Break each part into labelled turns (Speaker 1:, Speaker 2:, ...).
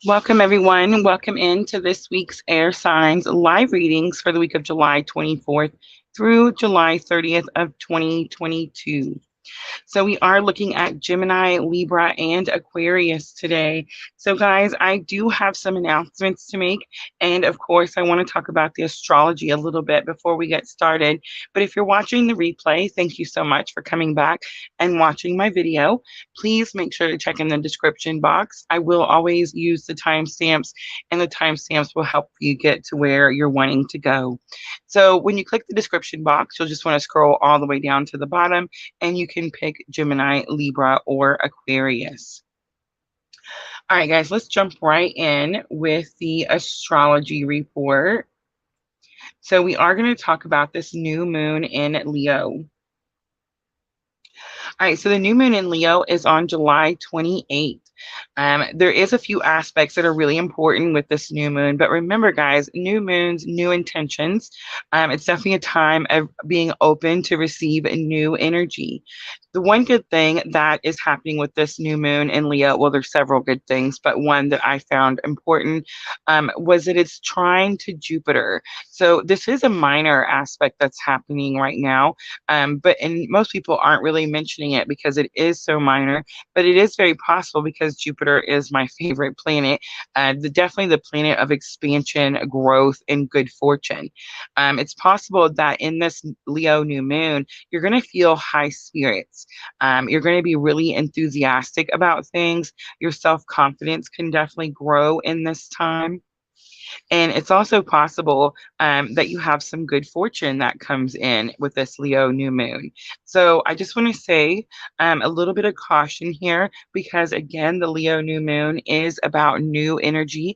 Speaker 1: Welcome, everyone. Welcome into this week's Air Signs live readings for the week of July 24th through July 30th of 2022. So we are looking at Gemini, Libra, and Aquarius today. So guys, I do have some announcements to make. And of course, I want to talk about the astrology a little bit before we get started. But if you're watching the replay, thank you so much for coming back and watching my video. Please make sure to check in the description box. I will always use the timestamps, and the timestamps will help you get to where you're wanting to go. So when you click the description box, you'll just want to scroll all the way down to the bottom, and you can pick Gemini, Libra, or Aquarius. All right, guys, let's jump right in with the astrology report. So we are going to talk about this new moon in Leo. All right, so the new moon in Leo is on July 28th. There is a few aspects that are really important with this new moon, but remember, guys, new moons, new intentions. It's definitely a time of being open to receive new energy. The one good thing that is happening with this new moon in Leo, well, there's several good things, but one that I found important was that it's trine to Jupiter. So this is a minor aspect that's happening right now, and most people aren't really mentioning it because it is so minor, but it is very possible because Jupiter is my favorite planet, definitely the planet of expansion, growth, and good fortune. It's possible that in this Leo new moon, you're going to feel high spirits. You're going to be really enthusiastic about things. Your self-confidence can definitely grow in this time. And it's also possible that you have some good fortune that comes in with this Leo new moon. So I just want to say a little bit of caution here because, again, the Leo new moon is about new energy,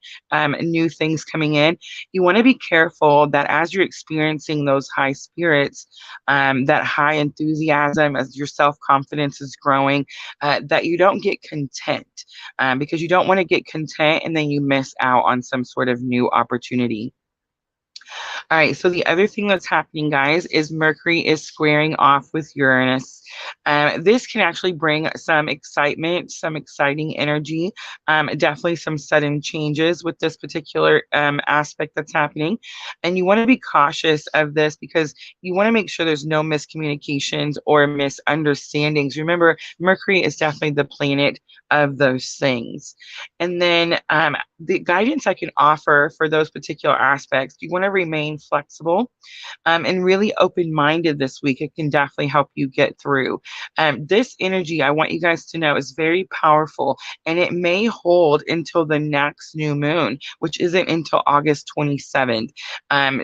Speaker 1: new things coming in. You want to be careful that as you're experiencing those high spirits, that high enthusiasm, as your self-confidence is growing, that you don't get content because you don't want to get content and then you miss out on some sort of new opportunity. All right, so the other thing that's happening, guys, is Mercury is squaring off with Uranus. This can actually bring some excitement, some exciting energy, definitely some sudden changes with this particular aspect that's happening. And you want to be cautious of this because you want to make sure there's no miscommunications or misunderstandings. Remember, Mercury is definitely the planet of those things. And then the guidance I can offer for those particular aspects, you want to remain flexible and really open-minded this week. It can definitely help you get through. This energy, I want you guys to know, is very powerful, and it may hold until the next new moon, which isn't until August 27th.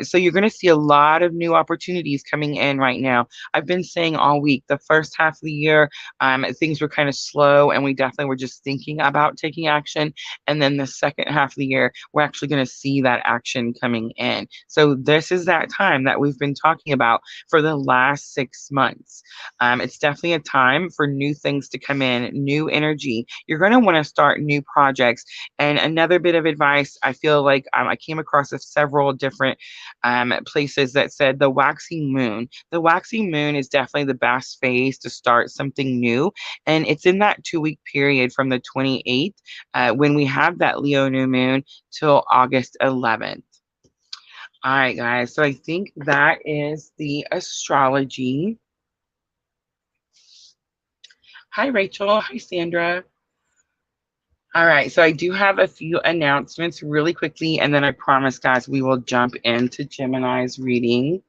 Speaker 1: So you're going to see a lot of new opportunities coming in right now. I've been saying all week, the first half of the year, things were kind of slow, and we definitely were just thinking about taking action. And then the second half of the year, we're actually going to see that action coming in. So this is that time that we've been talking about for the last 6 months. It's definitely a time for new things to come in, new energy. You're going to want to start new projects. And another bit of advice, I feel like I came across several different places that said the waxing moon. The waxing moon is definitely the best phase to start something new. And it's in that 2-week period from the 28th when we have that Leo new moon till August 11th. All right, guys. So I think that is the astrology. Hi, Rachel. Hi, Sandra. All right. So I do have a few announcements really quickly, and then I promise, guys, we will jump into Gemini's reading.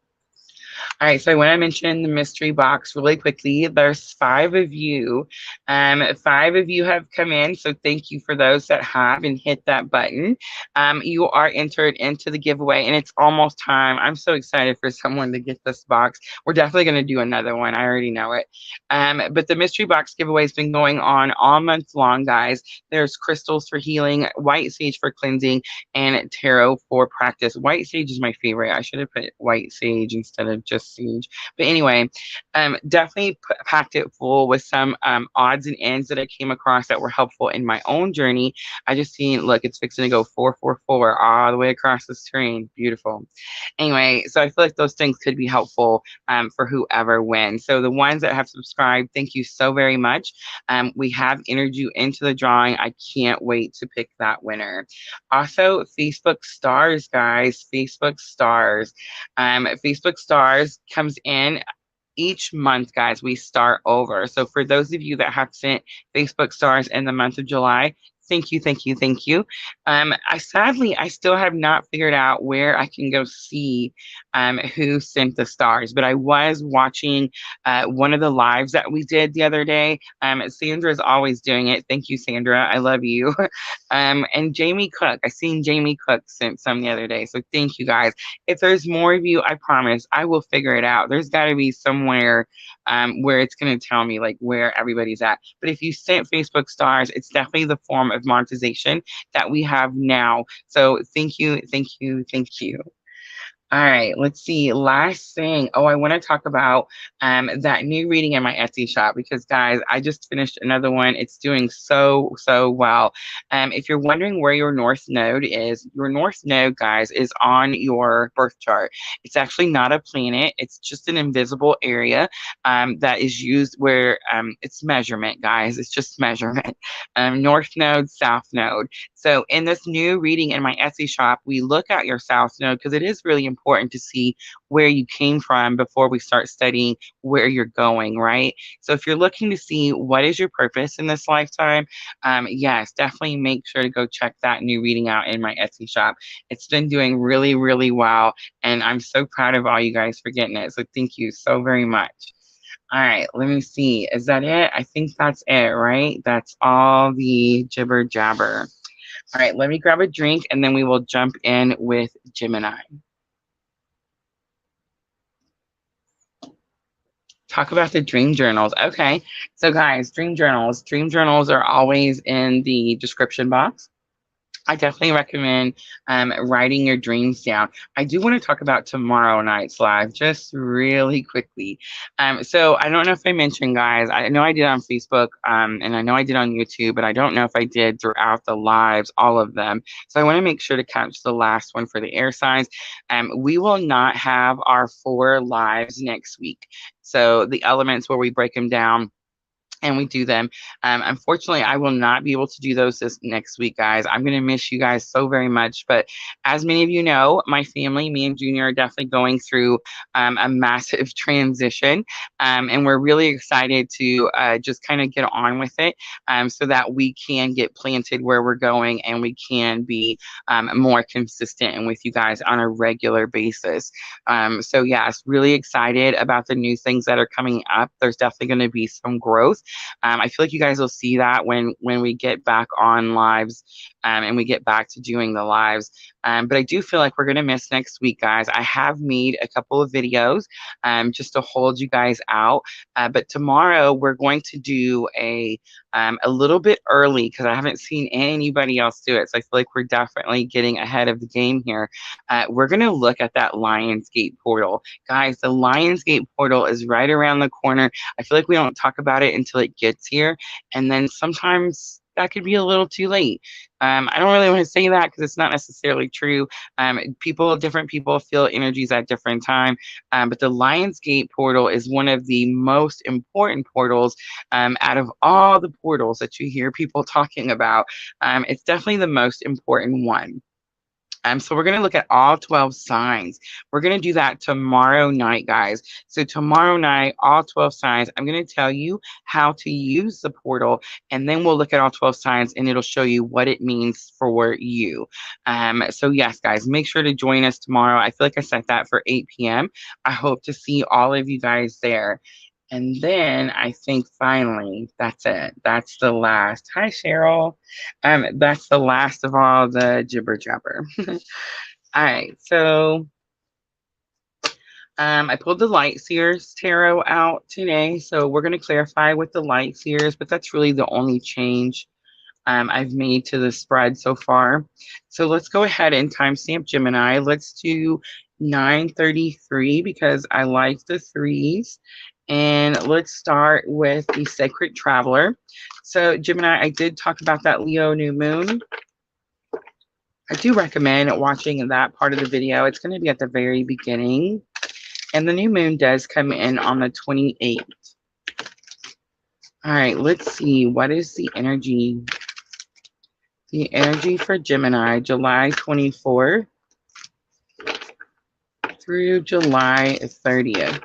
Speaker 1: All right, so I want to mention the mystery box really quickly. There's 5 of you. 5 of you have come in, so thank you for those that have and hit that button. You are entered into the giveaway, and it's almost time. I'm so excited for someone to get this box. We're definitely going to do another one. I already know it. But the mystery box giveaway has been going on all month long, guys. There's crystals for healing, white sage for cleansing, and tarot for practice. White sage is my favorite. I should have put white sage instead of just sage. But anyway, definitely packed it full with some odds and ends that I came across that were helpful in my own journey. I just seen, look, it's fixing to go 444 all the way across the screen. Beautiful. Anyway, so I feel like those things could be helpful for whoever wins. So the ones that have subscribed, thank you so very much. We have entered you into the drawing. I can't wait to pick that winner. Also, Facebook stars, guys. Facebook stars. Facebook stars comes in each month, guys. We start over. So for those of you that have sent Facebook stars in the month of July, thank you, thank you, thank you. I still have not figured out where I can go see who sent the stars, but I was watching one of the lives that we did the other day. Sandra is always doing it. Thank you, Sandra. I love you. And Jamie Cook, I seen Jamie Cook sent some the other day. So thank you, guys. If there's more of you, I promise I will figure it out. There's got to be somewhere where it's going to tell me like where everybody's at. But if you sent Facebook stars, it's definitely the form of monetization that we have now. So thank you, thank you, thank you. All right, let's see. Last thing. Oh, I want to talk about that new reading in my Etsy shop because, guys, I just finished another one. It's doing so, so well. If you're wondering where your North Node is, your North Node, guys, is on your birth chart. It's actually not a planet. It's just an invisible area that is used where it's measurement, guys. It's just measurement. North Node, South Node. So in this new reading in my Etsy shop, we look at your South Node because it is really important to see where you came from before we start studying where you're going, right? So if you're looking to see what is your purpose in this lifetime, yes, definitely make sure to go check that new reading out in my Etsy shop. It's been doing really, really well, and I'm so proud of all you guys for getting it. So thank you so very much. All right, let me see. Is that it? I think that's it, right? That's all the jibber jabber. All right, let me grab a drink and then we will jump in with Gemini. Talk about the dream journals. Okay, so guys, dream journals are always in the description box. I definitely recommend writing your dreams down. I do want to talk about tomorrow night's live just really quickly. So I don't know if I mentioned, guys, I know I did on Facebook and I know I did on YouTube, but I don't know if I did throughout the lives, all of them. So I want to make sure to catch the last one for the air signs. We will not have our 4 lives next week. So the elements where we break them down and we do them. Unfortunately, I will not be able to do those this next week, guys. I'm going to miss you guys so very much. But as many of you know, my family, me and Junior, are definitely going through a massive transition. And we're really excited to just kind of get on with it so that we can get planted where we're going and we can be more consistent and with you guys on a regular basis. So yes, really excited about the new things that are coming up. There's definitely going to be some growth. I feel like you guys will see that when we get back on lives and we get back to doing the lives. But I do feel like we're going to miss next week, guys. I have made a couple of videos just to hold you guys out. But tomorrow we're going to do a little bit early because I haven't seen anybody else do it. So I feel like we're definitely getting ahead of the game here. We're going to look at that Lionsgate portal. Guys, the Lionsgate portal is right around the corner. I feel like we don't talk about it until it gets here. And then sometimes that could be a little too late. I don't really want to say that because it's not necessarily true. Different people feel energies at different time. But the Lionsgate portal is one of the most important portals out of all the portals that you hear people talking about. It's definitely the most important one. So we're going to look at all 12 signs. We're going to do that tomorrow night, guys. So tomorrow night, all 12 signs, I'm going to tell you how to use the portal, and then we'll look at all 12 signs, and it'll show you what it means for you. So yes, guys, make sure to join us tomorrow. I feel like I set that for 8 p.m. I hope to see all of you guys there. And then I think finally, that's it. That's the last. Hi, Cheryl. That's the last of all the jibber jabber. All right, so I pulled the Light Seers Tarot out today. So we're going to clarify with the Light Seers, but that's really the only change I've made to the spread so far. So let's go ahead and timestamp Gemini. Let's do 933 because I like the threes. And let's start with the Sacred Traveler. So Gemini, I did talk about that Leo new moon. I do recommend watching that part of the video. It's going to be at the very beginning. And the new moon does come in on the 28th. All right, let's see. What is the energy? The energy for Gemini, July 24th through July 30th.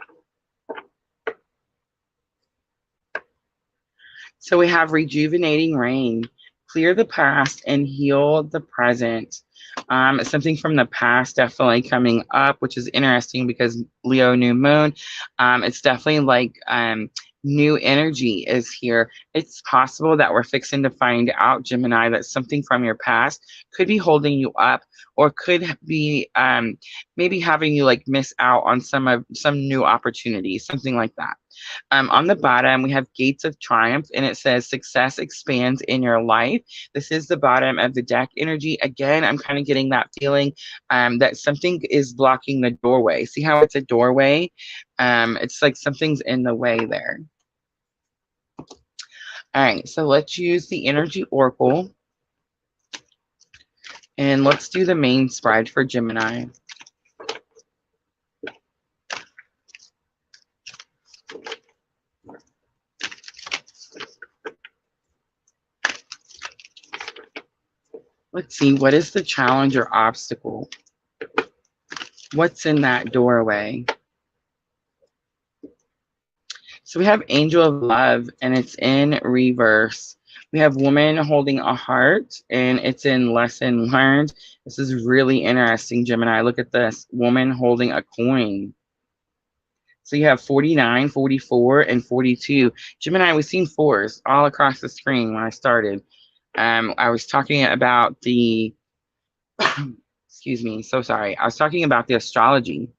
Speaker 1: So we have rejuvenating rain, clear the past and heal the present. Something from the past definitely coming up, which is interesting because Leo new moon, it's definitely like new energy is here. It's possible that we're fixing to find out, Gemini, that something from your past could be holding you up or could be maybe having you like miss out on some new opportunities, something like that. On the bottom, we have Gates of Triumph, and it says success expands in your life. This is the bottom of the deck energy. Again, I'm kind of getting that feeling that something is blocking the doorway. See how it's a doorway? It's like something's in the way there. All right, so let's use the Energy Oracle. And let's do the main spread for Gemini. Let's see, what is the challenge or obstacle? What's in that doorway? So we have Angel of Love, and it's in reverse. We have Woman Holding a Heart, and it's in Lesson Learned. This is really interesting, Gemini. Look at this, Woman Holding a Coin. So you have 49, 44, and 42. Gemini, we've seen fours all across the screen when I started. I was talking about the, excuse me, so sorry. I was talking about the astrology,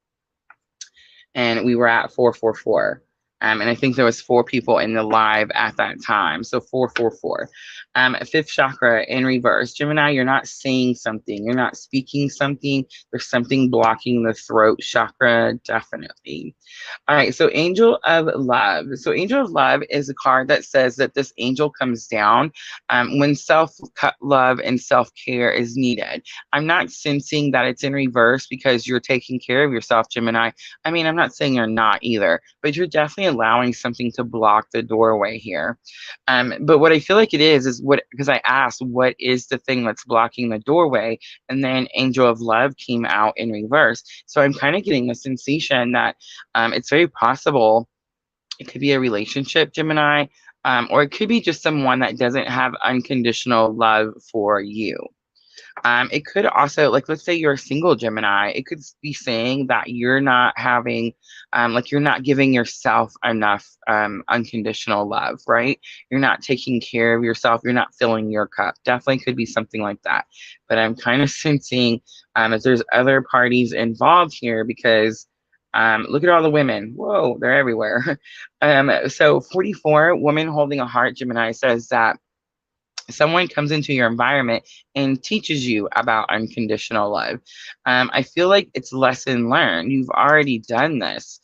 Speaker 1: and we were at 444. And I think there was 4 people in the live at that time. So 444. Fifth chakra in reverse. Gemini, you're not saying something. You're not speaking something. There's something blocking the throat chakra, definitely. All right, so Angel of Love. So Angel of Love is a card that says that this angel comes down when self-love and self-care is needed. I'm not sensing that it's in reverse because you're taking care of yourself, Gemini. I mean, I'm not saying you're not either, but you're definitely allowing something to block the doorway here. But what I feel like it is what, because I asked, what is the thing that's blocking the doorway? And then Angel of Love came out in reverse. So I'm kind of getting the sensation that it's very possible it could be a relationship, Gemini, or it could be just someone that doesn't have unconditional love for you. It could also, like, let's say you're a single Gemini, it could be saying that you're not having, like, you're not giving yourself enough unconditional love, right? You're not taking care of yourself. You're not filling your cup. Definitely could be something like that. But I'm kind of sensing if there's other parties involved here because look at all the women. Whoa, they're everywhere. So 44, Woman Holding a Heart, Gemini says that someone comes into your environment and teaches you about unconditional love. I feel like it's lesson learned. You've already done this.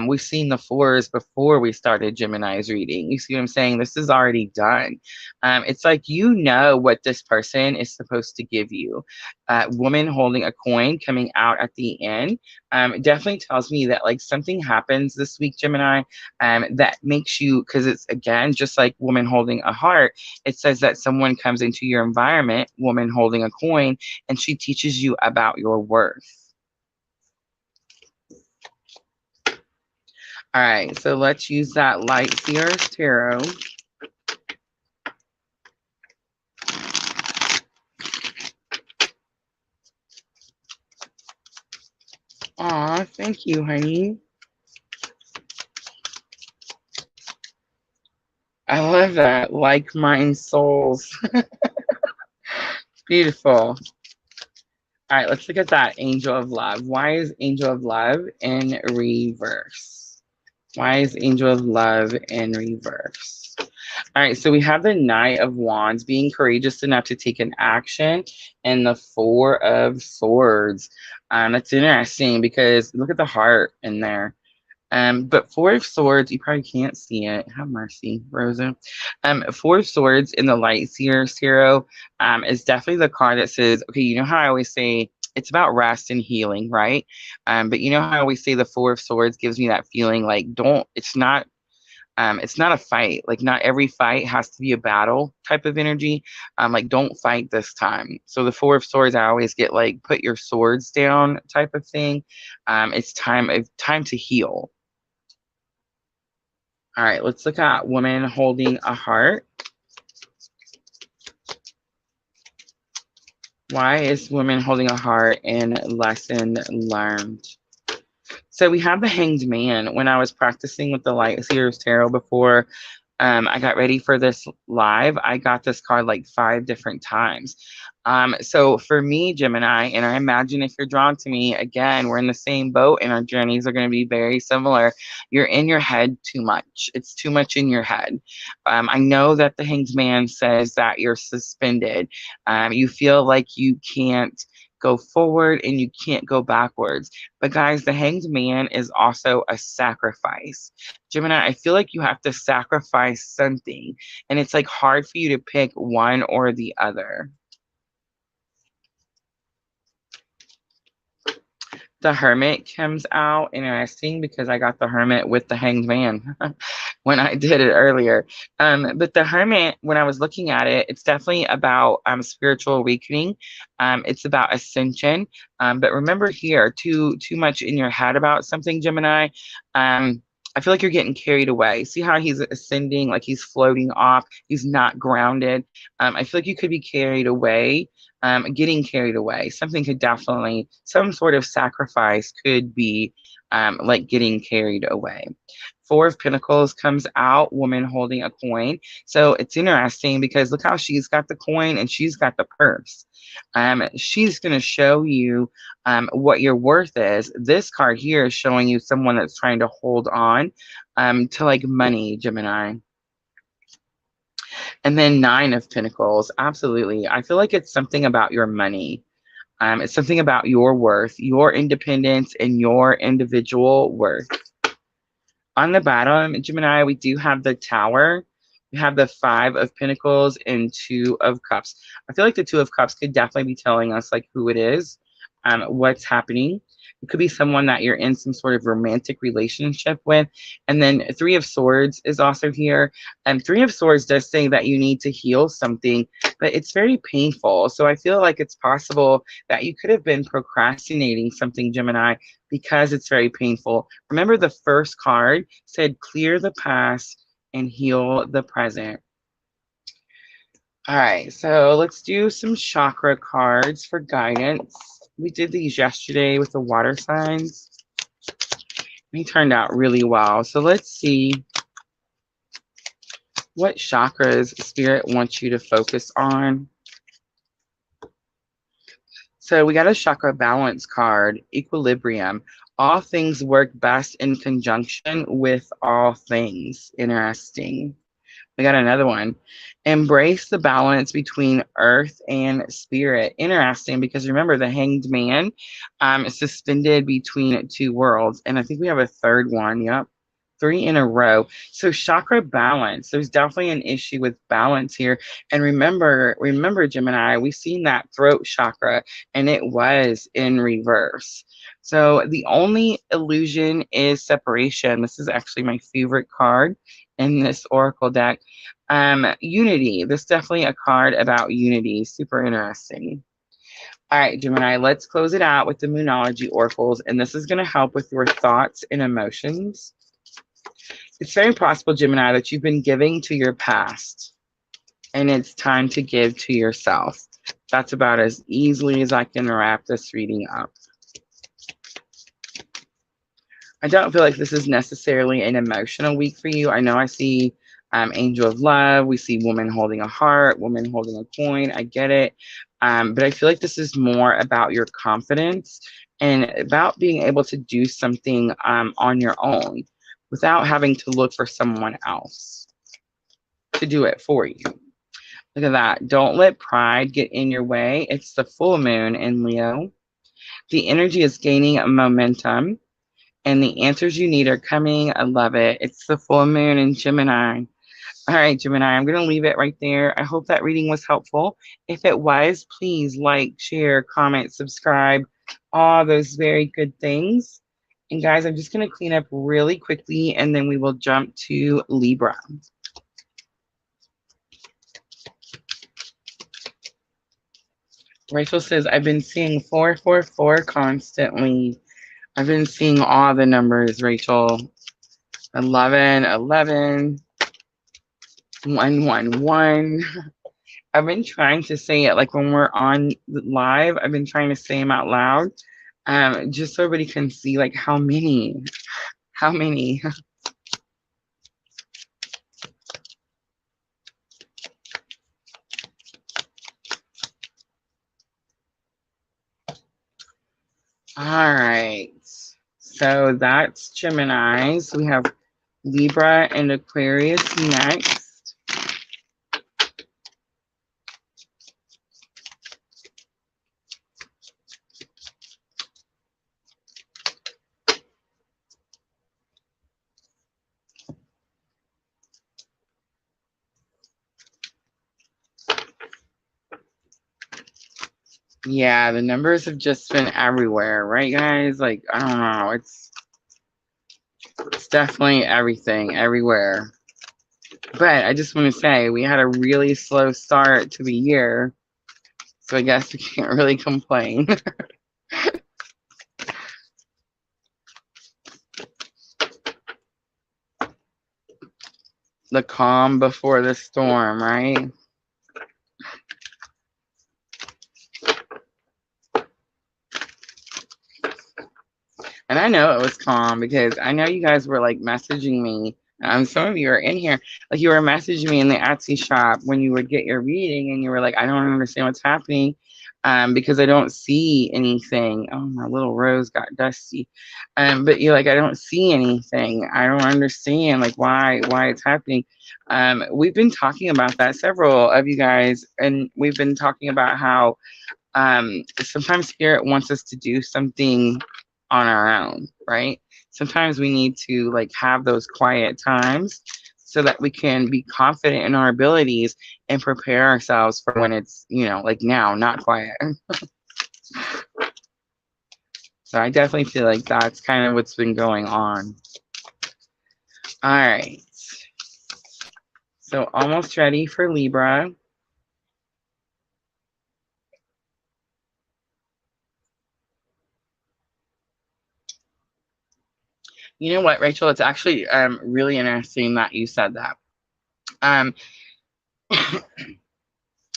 Speaker 1: We've seen the fours before we started Gemini's reading. You see what I'm saying? This is already done. It's like you know what this person is supposed to give you. Woman holding a coin coming out at the end definitely tells me that like something happens this week, Gemini, that makes you, because it's again just like woman holding a heart. It says that someone comes into your environment, woman holding a coin, and she teaches you about your worth. All right, so let's use that Light Seers Tarot. Aw, thank you, honey. I love that. Like mind souls. Beautiful. All right, let's look at that Angel of Love. Why is Angel of Love in reverse? Why is Angel of Love in reverse? All right, so we have the Knight of Wands, being courageous enough to take an action, and the Four of Swords. That's interesting because look at the heart in there. But Four of Swords, you probably can't see it. Have mercy, Rosa. Four of Swords in the Light Seer Tarot is definitely the card that says, okay, you know how I always say it's about rest and healing, right? But you know how I always say the Four of Swords gives me that feeling like it's not a fight. Like not every fight has to be a battle type of energy. Like don't fight this time. So the Four of Swords, I always get like put your swords down type of thing. It's time to heal. All right, let's look at woman holding a heart. Why is woman holding a heart in lesson learned? So we have the Hanged Man. When I was practicing with the Light Seers Tarot before I got ready for this live, I got this card like 5 different times. So for me, Gemini, and I imagine if you're drawn to me, again, we're in the same boat and our journeys are going to be very similar. You're in your head too much. It's too much in your head. I know that the Hanged Man says that you're suspended. You feel like you can't go forward and you can't go backwards. But guys, the Hanged Man is also a sacrifice. Gemini, I feel like you have to sacrifice something, and it's like hard for you to pick one or the other. The Hermit comes out interesting because I got the Hermit with the Hanged Man when I did it earlier. But the Hermit, when I was looking at it, it's definitely about spiritual awakening. It's about ascension. But remember here, too much in your head about something, Gemini. I feel like you're getting carried away. See how he's ascending, like he's floating off. He's not grounded. I feel like you could be carried away, getting carried away. Something could definitely, some sort of sacrifice could be like getting carried away. Four of Pentacles comes out, woman holding a coin. So it's interesting because look how she's got the coin and she's got the purse. She's going to show you what your worth is. This card here is showing you someone that's trying to hold on to like money, Gemini. And then Nine of Pentacles, absolutely. I feel like it's something about your money. It's something about your worth, your independence, and your individual worth. On the bottom, Gemini, we do have the Tower. We have the Five of Pentacles and Two of Cups. I feel like the Two of Cups could definitely be telling us like who it is, what's happening. It could be someone that you're in some sort of romantic relationship with. And then Three of Swords is also here. And Three of Swords does say that you need to heal something, but it's very painful. So I feel like it's possible that you could have been procrastinating something, Gemini, because it's very painful. Remember the first card said clear the past and heal the present. All right, so let's do some chakra cards for guidance. We did these yesterday with the water signs. They turned out really well. So let's see what chakras Spirit wants you to focus on. So we got a chakra balance card, equilibrium. All things work best in conjunction with all things. Interesting. We got another one. Embrace the balance between earth and spirit. Interesting, because remember the Hanged Man is suspended between two worlds. And I think we have a third one. Yep. 3 in a row. So chakra balance. There's definitely an issue with balance here. And remember, Gemini, we've seen that throat chakra and it was in reverse. So the only illusion is separation. This is actually my favorite card in this oracle deck. Unity. This is definitely a card about unity. Super interesting. All right, Gemini, let's close it out with the Moonology oracles, and this is going to help with your thoughts and emotions. It's very possible, Gemini, that you've been giving to your past, and it's time to give to yourself. That's about as easily as I can wrap this reading up. I don't feel like this is necessarily an emotional week for you. I know I see Angel of Love. We see woman holding a heart, woman holding a coin. I get it. But I feel like this is more about your confidence and about being able to do something on your own without having to look for someone else. to do it for you. Look at that. Don't let pride get in your way. It's the full moon in Leo. The energy is gaining momentum, and the answers you need are coming. I love it. It's the full moon in Gemini. All right, Gemini, I'm going to leave it right there. I hope that reading was helpful. If it was, please like, share, comment, subscribe, all those very good things. And guys, I'm just going to clean up really quickly, and then we will jump to Libra. Rachel says, I've been seeing 444 constantly. I've been seeing all the numbers, Rachel. 11, 11, 111. I've been trying to say it like when we're on live. I've been trying to say them out loud, just so everybody can see like how many. All right. So that's Gemini. So we have Libra and Aquarius next. Yeah, the numbers have just been everywhere, right, guys? Like, I don't know. It's definitely everything, everywhere. But I just want to say we had a really slow start to the year, so I guess we can't really complain. The calm before the storm, right? And I know it was calm because I know you guys were like messaging me. Some of you are in here, like you were messaging me in the Etsy shop when you would get your reading, and you were like, I don't understand what's happening, because I don't see anything. Oh, my little rose got dusty. But you're like, I don't see anything. I don't understand like why it's happening. We've been talking about that, several of you guys, and we've been talking about how sometimes spirit wants us to do something on our own, right? Sometimes we need to like have those quiet times so that we can be confident in our abilities and prepare ourselves for when it's, like now, not quiet. So I definitely feel like that's kind of what's been going on. All right. So almost ready for Libra. You know what, Rachel? It's actually really interesting that you said that.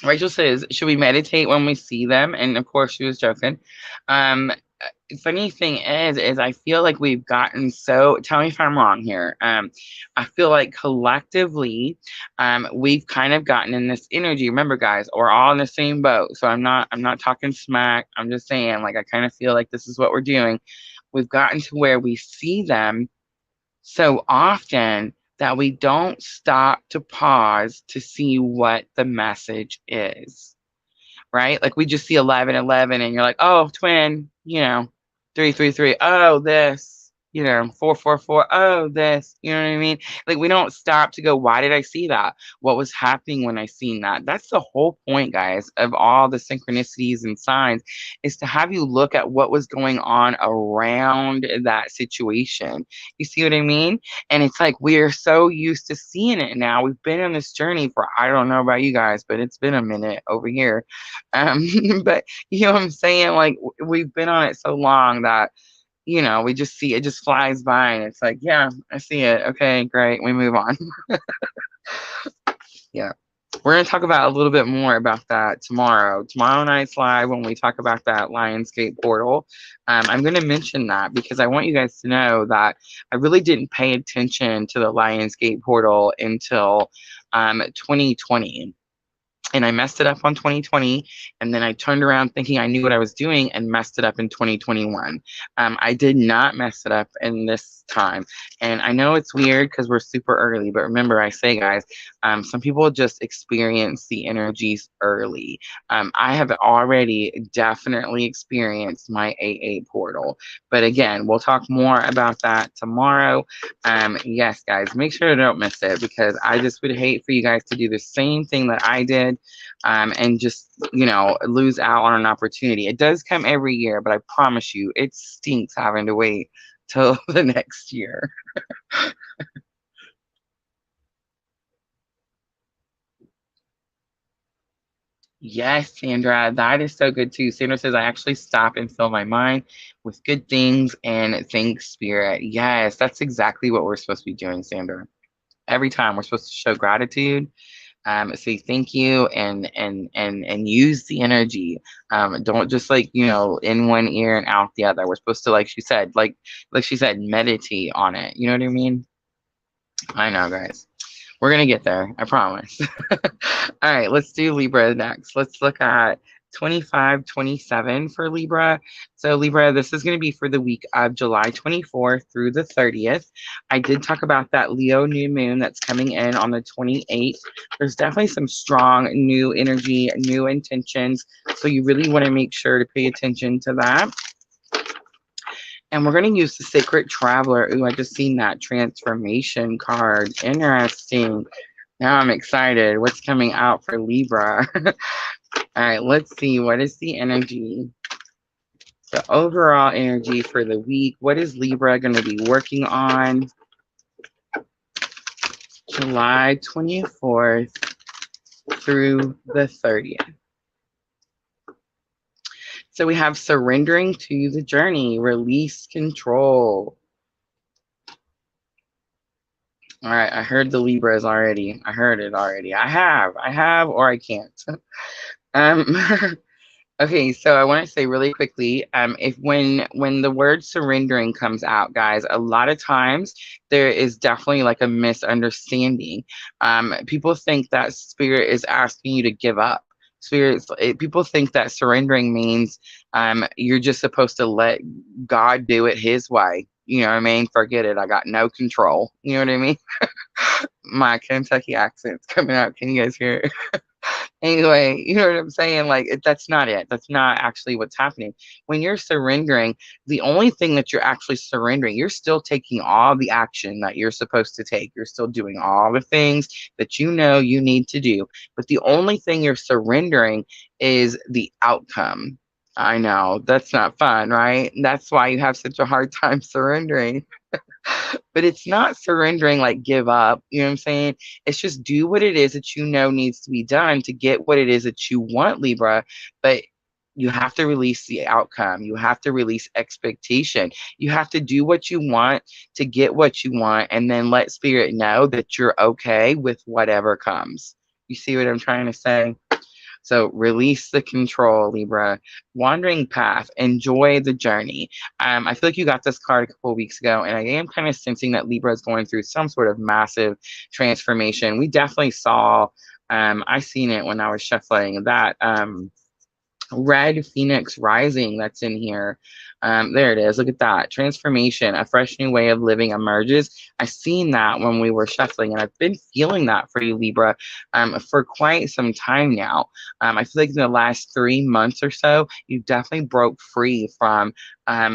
Speaker 1: Rachel says, should we meditate when we see them? And of course, she was joking. Funny thing is I feel like we've gotten so, tell me if I'm wrong here. I feel like collectively, we've kind of gotten in this energy. Remember, guys, we're all in the same boat. So I'm not talking smack. I'm just saying, like, I kind of feel like this is what we're doing. We've gotten to where we see them so often that we don't stop to pause to see what the message is, right? Like we just see 1111 and you're like, oh, twin, 333. Oh, this, 444. Oh, this, you know what I mean? Like we don't stop to go, why did I see that? What was happening when I seen that? That's the whole point, guys, of all the synchronicities and signs, is to have you look at what was going on around that situation. You see what I mean? And it's like we're so used to seeing it now. We've been on this journey for, I don't know about you guys, but it's been a minute over here. But you know what I'm saying? Like we've been on it so long that, we just see it just flies by and it's like, yeah, I see it. Okay, great. We move on. Yeah. We're going to talk about a little bit more about that tomorrow night's live when we talk about that Lionsgate portal. I'm going to mention that because I want you guys to know that I really didn't pay attention to the Lionsgate portal until 2020. and I messed it up on 2020, and then I turned around thinking I knew what I was doing and messed it up in 2021. I did not mess it up in this time, and I know it's weird because we're super early, but remember I say, guys, some people just experience the energies early. I have already definitely experienced my AA portal, but again, we'll talk more about that tomorrow. Yes, guys, make sure to don't miss it, because I just would hate for you guys to do the same thing that I did, and just, lose out on an opportunity. It does come every year, but I promise you, it stinks having to wait till the next year. Yes, Sandra, that is so good too. Sandra says, I actually stop and fill my mind with good things and thank spirit. Yes, that's exactly what we're supposed to be doing, Sandra. Every time we're supposed to show gratitude, say thank you, and use the energy. Don't just, like, in one ear and out the other. We're supposed to, like she said, meditate on it. You know what I mean? I know, guys. We're gonna get there, I promise. All right, let's do Libra next. Let's look at 25-27 for Libra. So Libra, this is going to be for the week of July 24th through the 30th. I did talk about that Leo new moon that's coming in on the 28th. There's definitely some strong new energy, new intentions. So you really want to make sure to pay attention to that. And we're going to use the Sacred Traveler. Ooh, I just seen that transformation card. Interesting. Now I'm excited. What's coming out for Libra? All right, let's see. What is the energy? The overall energy for the week. What is Libra going to be working on? July 24th through the 30th. So we have surrendering to the journey, release control. All right, I heard the Libras already. I heard it already. I have, or I can't. Um, okay, so I want to say really quickly, if when the word surrendering comes out, guys, a lot of times there is definitely like a misunderstanding. People think that spirit is asking you to give up. People think that surrendering means you're just supposed to let God do it His way. You know what I mean? Forget it. I got no control. You know what I mean? My Kentucky accent's coming out. Can you guys hear it? Anyway, you know what I'm saying? Like, that's not it. That's not actually what's happening. When you're surrendering, the only thing that you're actually surrendering, you're still taking all the action that you're supposed to take. You're still doing all the things that you know you need to do. But the only thing you're surrendering is the outcome. I know that's not fun, right? That's why you have such a hard time surrendering. But it's not surrendering like give up. You know what I'm saying? It's just do what it is that you know needs to be done to get what it is that you want, Libra. But you have to release the outcome. You have to release expectation. You have to do what you want to get what you want, and then let spirit know that you're okay with whatever comes. You see what I'm trying to say? So release the control, Libra. Wandering path. Enjoy the journey. I feel like you got this card a couple of weeks ago, and I am kind of sensing that Libra is going through some sort of massive transformation. We definitely saw, I seen it when I was shuffling, that red phoenix rising that's in here. There it is. Look at that. Transformation, a fresh new way of living emerges. I seen that when we were shuffling, and I've been feeling that for you, Libra, for quite some time now. I feel like in the last 3 months or so, you definitely broke free from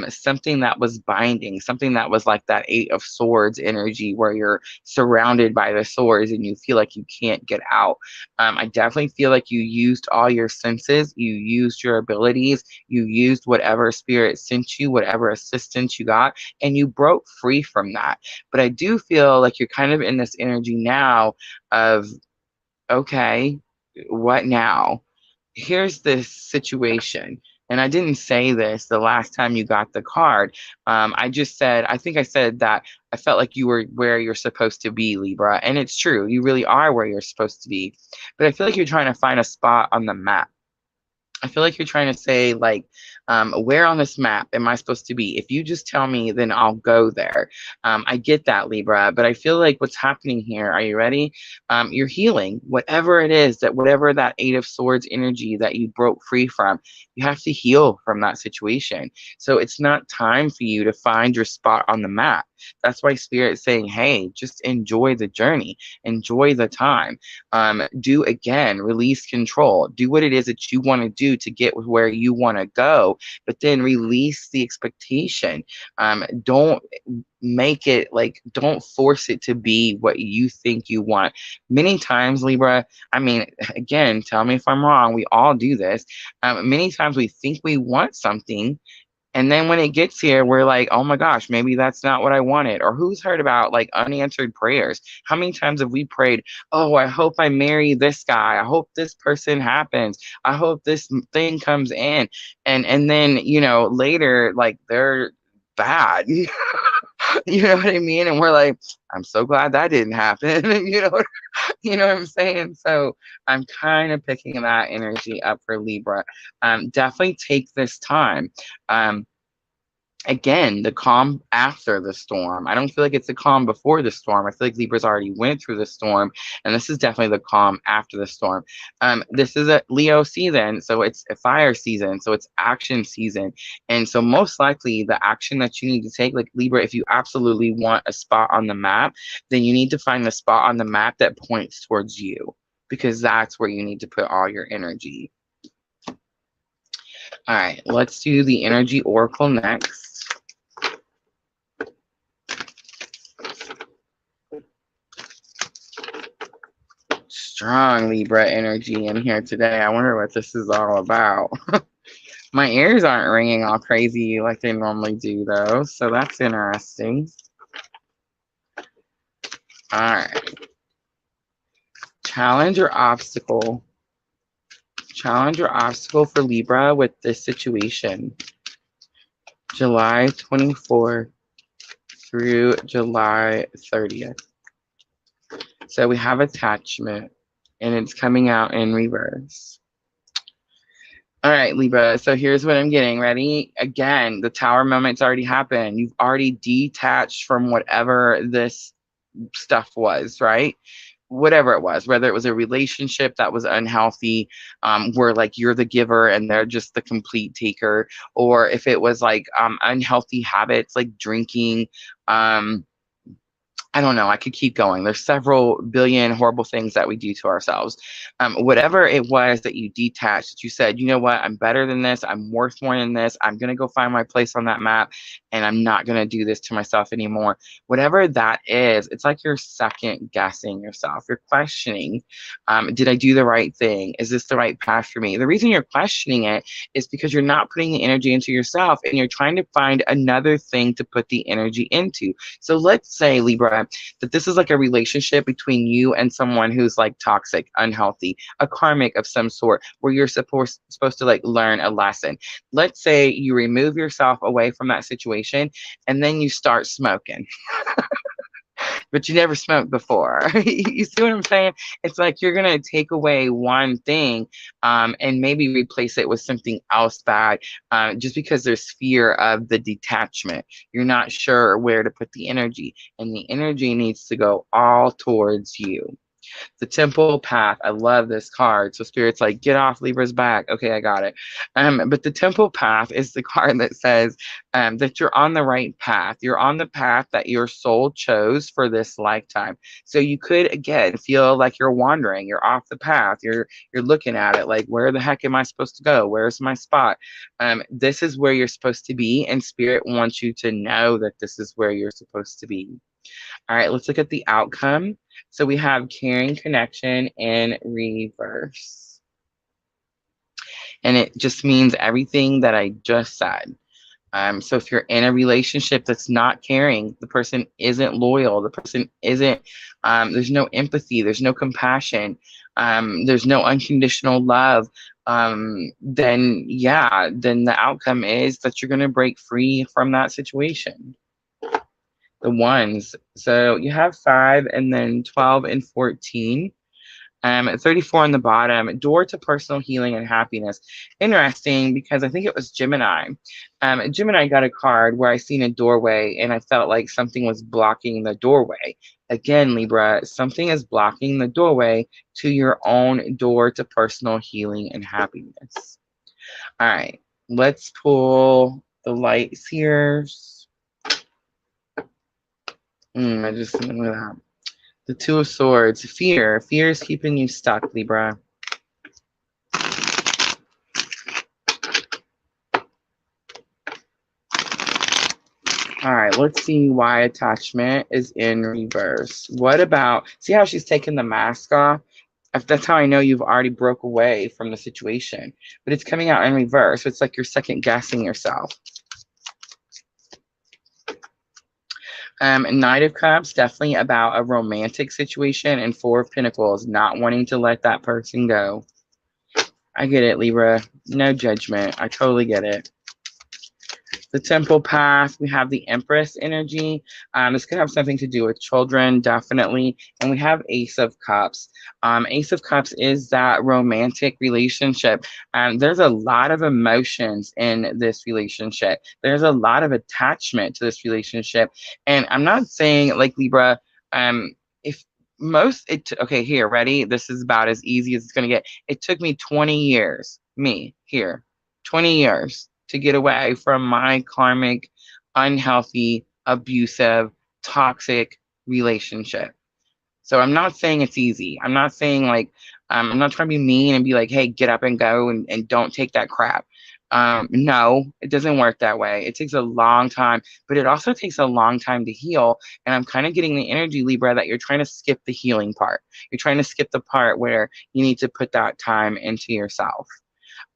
Speaker 1: something that was binding, something that was like that Eight of Swords energy where you're surrounded by the swords and you feel like you can't get out. I definitely feel like you used all your senses, you used your abilities, you used whatever spirit sent you, whatever assistance you got, and you broke free from that. But I do feel like you're kind of in this energy now of, okay, what now? Here's this situation. And I didn't say this the last time you got the card. I just said, I think I said that I felt like you were where you're supposed to be, Libra. And it's true. You really are where you're supposed to be. But I feel like you're trying to find a spot on the map. I feel like you're trying to say, like, where on this map am I supposed to be? If you just tell me, then I'll go there. I get that, Libra, but I feel like what's happening here, are you ready? You're healing, whatever it is, that whatever that Eight of Swords energy that you broke free from, you have to heal from that situation. So it's not time for you to find your spot on the map. That's why Spirit's saying, hey, just enjoy the journey, enjoy the time. Do again, release control, do what it is that you want to do to get where you want to go, but then release the expectation. Don't make it like, don't force it to be what you think you want. Many times, Libra, I mean, again, tell me if I'm wrong, we all do this. Many times we think we want something, and then when it gets here, we're like, oh my gosh, maybe that's not what I wanted. Or who's heard about like unanswered prayers? How many times have we prayed, oh, I hope I marry this guy. I hope this person happens. I hope this thing comes in. And then, you know, later, like they're bad. You know what I mean? And we're like, I'm so glad that didn't happen. You know what I'm saying? So I'm kind of picking that energy up for Libra. Definitely take this time. Um, Again, the calm after the storm. I don't feel like it's the calm before the storm. I feel like Libra's already went through the storm, and this is definitely the calm after the storm. This is a Leo season, so it's a fire season, so it's action season. And so most likely the action that you need to take, like Libra, if you absolutely want a spot on the map, then you need to find the spot on the map that points towards you, because that's where you need to put all your energy. All right, let's do the energy oracle next. Strong Libra energy in here today. I wonder what this is all about. My ears aren't ringing all crazy like they normally do, though, so that's interesting. All right. Challenge or obstacle. Challenge or obstacle for Libra with this situation. July 24th through July 30th. So we have attachment, and it's coming out in reverse. All right, Libra, so here's what I'm getting. Ready? Again, the tower moment's already happened. You've already detached from whatever this stuff was, right? Whatever it was, whether it was a relationship that was unhealthy, where like you're the giver and they're just the complete taker, or if it was like unhealthy habits like drinking, I don't know. I could keep going. There's several billion horrible things that we do to ourselves. Whatever it was that you detached, that you said, you know what, I'm better than this. I'm worth more than this. I'm going to go find my place on that map, and I'm not going to do this to myself anymore. Whatever that is, it's like you're second guessing yourself. You're questioning, did I do the right thing? Is this the right path for me? The reason you're questioning it is because you're not putting the energy into yourself, and you're trying to find another thing to put the energy into. So let's say, Libra, that this is like a relationship between you and someone who's like toxic, unhealthy, a karmic of some sort, where you're supposed to like learn a lesson. Let's say you remove yourself away from that situation, and then you start smoking. But you never smoked before. You see what I'm saying? It's like you're going to take away one thing, and maybe replace it with something else bad, just because there's fear of the detachment. You're not sure where to put the energy, and the energy needs to go all towards you. The temple path. I love this card. So Spirit's like, get off Libra's back. Okay, I got it. But the temple path is the card that says that you're on the right path. You're on the path that your soul chose for this lifetime. So you could, again, feel like you're wandering. You're off the path. You're looking at it like, where the heck am I supposed to go? Where's my spot? This is where you're supposed to be, and Spirit wants you to know that this is where you're supposed to be. All right, let's look at the outcome. So we have caring connection in reverse. And it just means everything that I just said. So if you're in a relationship that's not caring, the person isn't loyal, the person isn't, there's no empathy, there's no compassion, there's no unconditional love, then yeah, then the outcome is that you're going to break free from that situation. The ones. So you have 5 and then 12 and 14. 34 on the bottom, door to personal healing and happiness. Interesting, because I think it was Gemini. Gemini got a card where I seen a doorway and I felt like something was blocking the doorway. Again, Libra, something is blocking the doorway to your own door to personal healing and happiness. All right, let's pull the lights here. I just look at that. The Two of Swords, fear. Fear is keeping you stuck, Libra. All right, let's see why attachment is in reverse. What about, see how she's taking the mask off? That's how I know you've already broke away from the situation. But it's coming out in reverse. It's like you're second guessing yourself. Knight of Cups, definitely about a romantic situation, and Four of Pentacles, not wanting to let that person go. I get it, Libra. No judgment. I totally get it. The Temple Path, we have the Empress energy. This could have something to do with children, definitely. And we have Ace of Cups. Ace of Cups is that romantic relationship. There's a lot of emotions in this relationship. There's a lot of attachment to this relationship. And I'm not saying, like, Libra, if most, okay, here, ready? This is about as easy as it's going to get. It took me 20 years, 20 years to get away from my karmic, unhealthy, abusive, toxic relationship. So I'm not saying it's easy. I'm not saying like, I'm not trying to be mean and be like, hey, get up and go and don't take that crap. No, it doesn't work that way. It takes a long time, but it also takes a long time to heal. And I'm kind of getting the energy, Libra, that you're trying to skip the healing part. You're trying to skip the part where you need to put that time into yourself.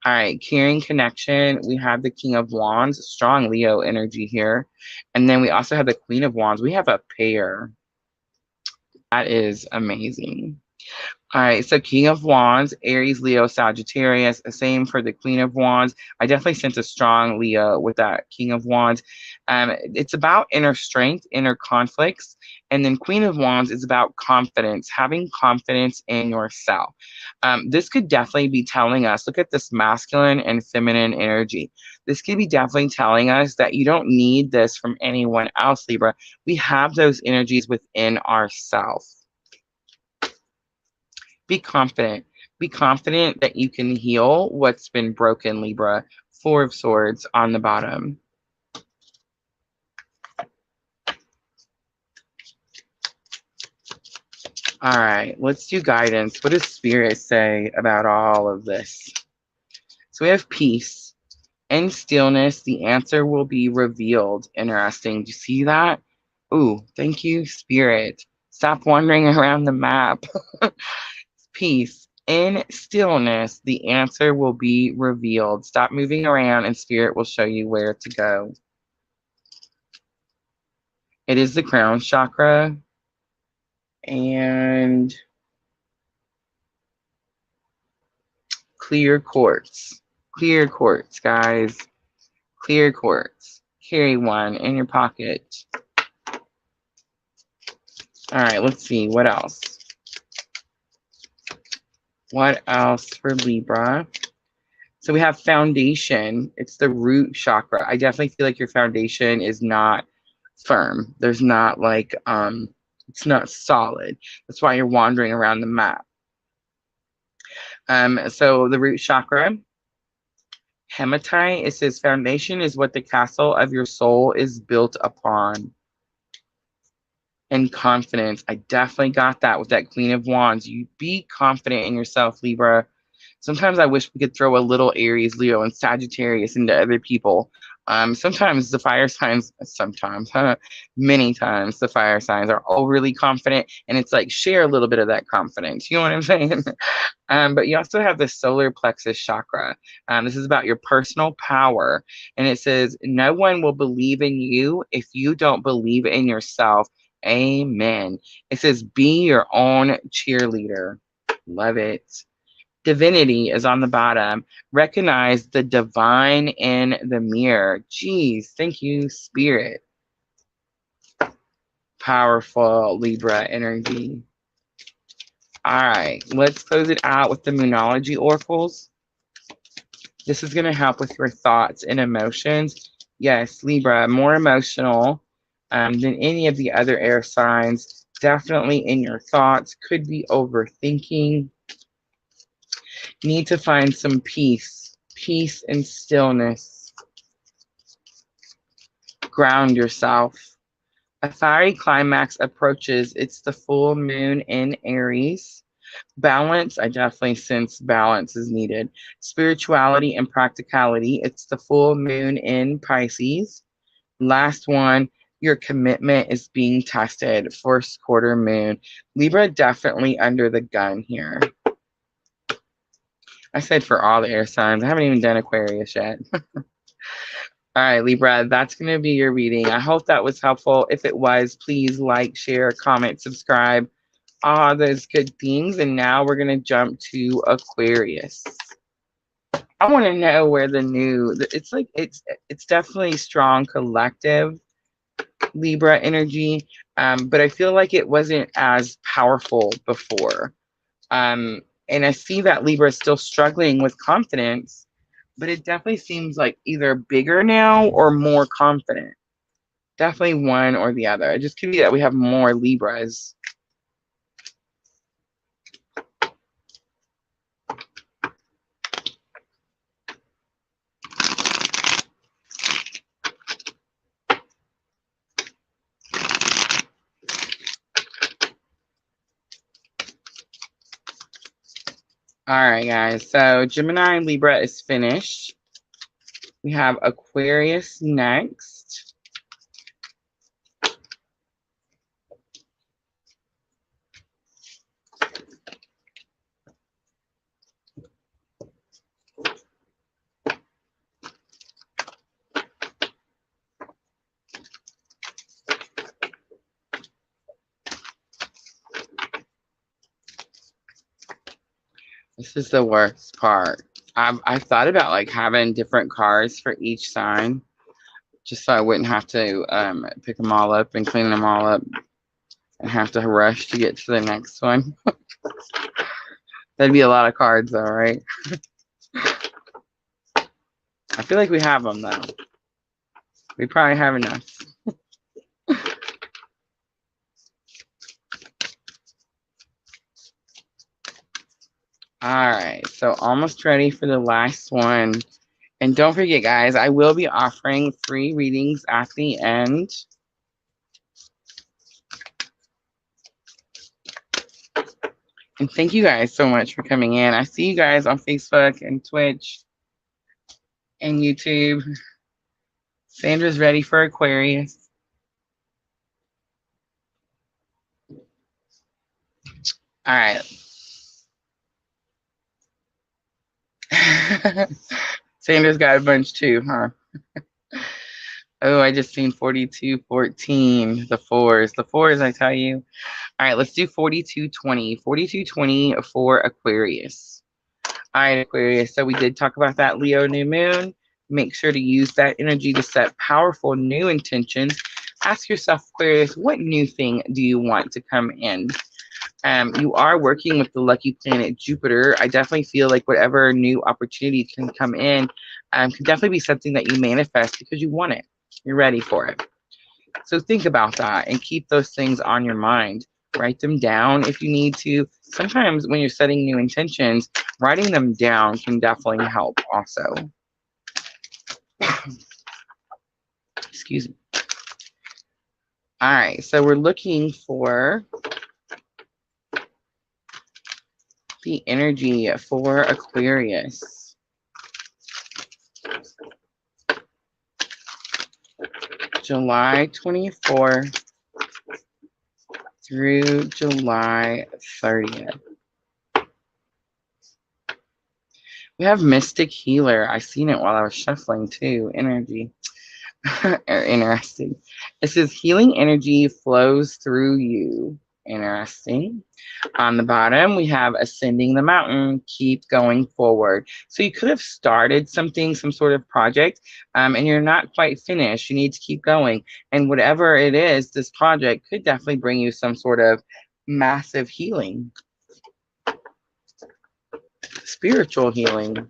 Speaker 1: All right, caring connection. We have the King of Wands, strong Leo energy here. And then we also have the Queen of Wands. We have a pair. That is amazing. All right, so King of Wands, Aries, Leo, Sagittarius, same for the Queen of Wands. I definitely sense a strong Leo with that King of Wands. It's about inner strength, inner conflicts. And then Queen of Wands is about confidence, having confidence in yourself. This could definitely be telling us, look at this masculine and feminine energy. This could be definitely telling us that you don't need this from anyone else, Libra. We have those energies within ourselves. Be confident. Be confident that you can heal what's been broken, Libra. Four of Swords on the bottom. All right, let's do guidance. What does Spirit say about all of this? So we have peace and stillness. The answer will be revealed. Interesting. Do you see that? Ooh, thank you, Spirit. Stop wandering around the map. Peace. In stillness, the answer will be revealed. Stop moving around and Spirit will show you where to go. It is the crown chakra. And clear quartz. Clear quartz, guys. Clear quartz. Carry one in your pocket. All right, let's see. What else? What else for Libra? So we have foundation. It's the root chakra. I definitely feel like your foundation is not firm. There's not like, it's not solid. That's why you're wandering around the map. So the root chakra, hematite, it says foundation is what the castle of your soul is built upon. And confidence. I definitely got that with that Queen of Wands. You be confident in yourself, Libra. Sometimes I wish we could throw a little Aries, Leo, and Sagittarius into other people. Sometimes the fire signs, many times the fire signs are overly confident, and it's like share a little bit of that confidence. You know what I'm saying? But you also have the solar plexus chakra. This is about your personal power, and it says no one will believe in you if you don't believe in yourself. Amen. It says be your own cheerleader. Love it. Divinity is on the bottom. Recognize the divine in the mirror. Geez, thank you, Spirit. Powerful Libra energy. All right, let's close it out with the Moonology oracles. This is going to help with your thoughts and emotions. Yes, Libra, more emotional than any of the other air signs. Definitely in your thoughts. Could be overthinking. Need to find some peace. Peace and stillness. Ground yourself. A fiery climax approaches. It's the full moon in Aries. Balance, I definitely sense balance is needed. Spirituality and practicality, it's the full moon in Pisces. Last one, your commitment is being tested. First quarter moon. Libra definitely under the gun here. I said for all the air signs. I haven't even done Aquarius yet. All right, Libra, that's going to be your reading. I hope that was helpful. If it was, please like, share, comment, subscribe, all those good things. And now we're going to jump to Aquarius. I want to know where the new, it's like, it's definitely strong collective Libra energy, but I feel like it wasn't as powerful before. And I see that Libra is still struggling with confidence, but it definitely seems like either bigger now or more confident. Definitely one or the other. It just could be that we have more Libras. All right, guys. So Gemini and Libra is finished. We have Aquarius next. This is the worst part. I've thought about like having different cards for each sign, just so I wouldn't have to pick them all up and clean them all up and have to rush to get to the next one. That'd be a lot of cards though, right? I feel like we have them though. We probably have enough. All right, so almost ready for the last one. And don't forget, guys, I will be offering free readings at the end. And thank you guys so much for coming in. I see you guys on Facebook and Twitch and YouTube. Sandra's ready for Aquarius. All right. Sandra's got a bunch too, huh? Oh, I just seen 4214. The fours. The fours, I tell you. All right, let's do 4220. 4220 for Aquarius. All right, Aquarius. So we did talk about that Leo new moon. Make sure to use that energy to set powerful new intentions. Ask yourself, Aquarius, what new thing do you want to come in? You are working with the lucky planet Jupiter. I definitely feel like whatever new opportunity can come in can definitely be something that you manifest because you want it. You're ready for it. So think about that and keep those things on your mind. Write them down if you need to. Sometimes when you're setting new intentions, writing them down can definitely help also. Excuse me. All right, so we're looking for the energy for Aquarius. July 24th through July 30th. We have Mystic Healer. I seen it while I was shuffling too. Energy. Interesting. It says healing energy flows through you. Interesting. On the bottom, we have ascending the mountain, keep going forward. So you could have started something, some sort of project, and you're not quite finished. You need to keep going. And whatever it is, this project could definitely bring you some sort of massive healing. spiritual healing.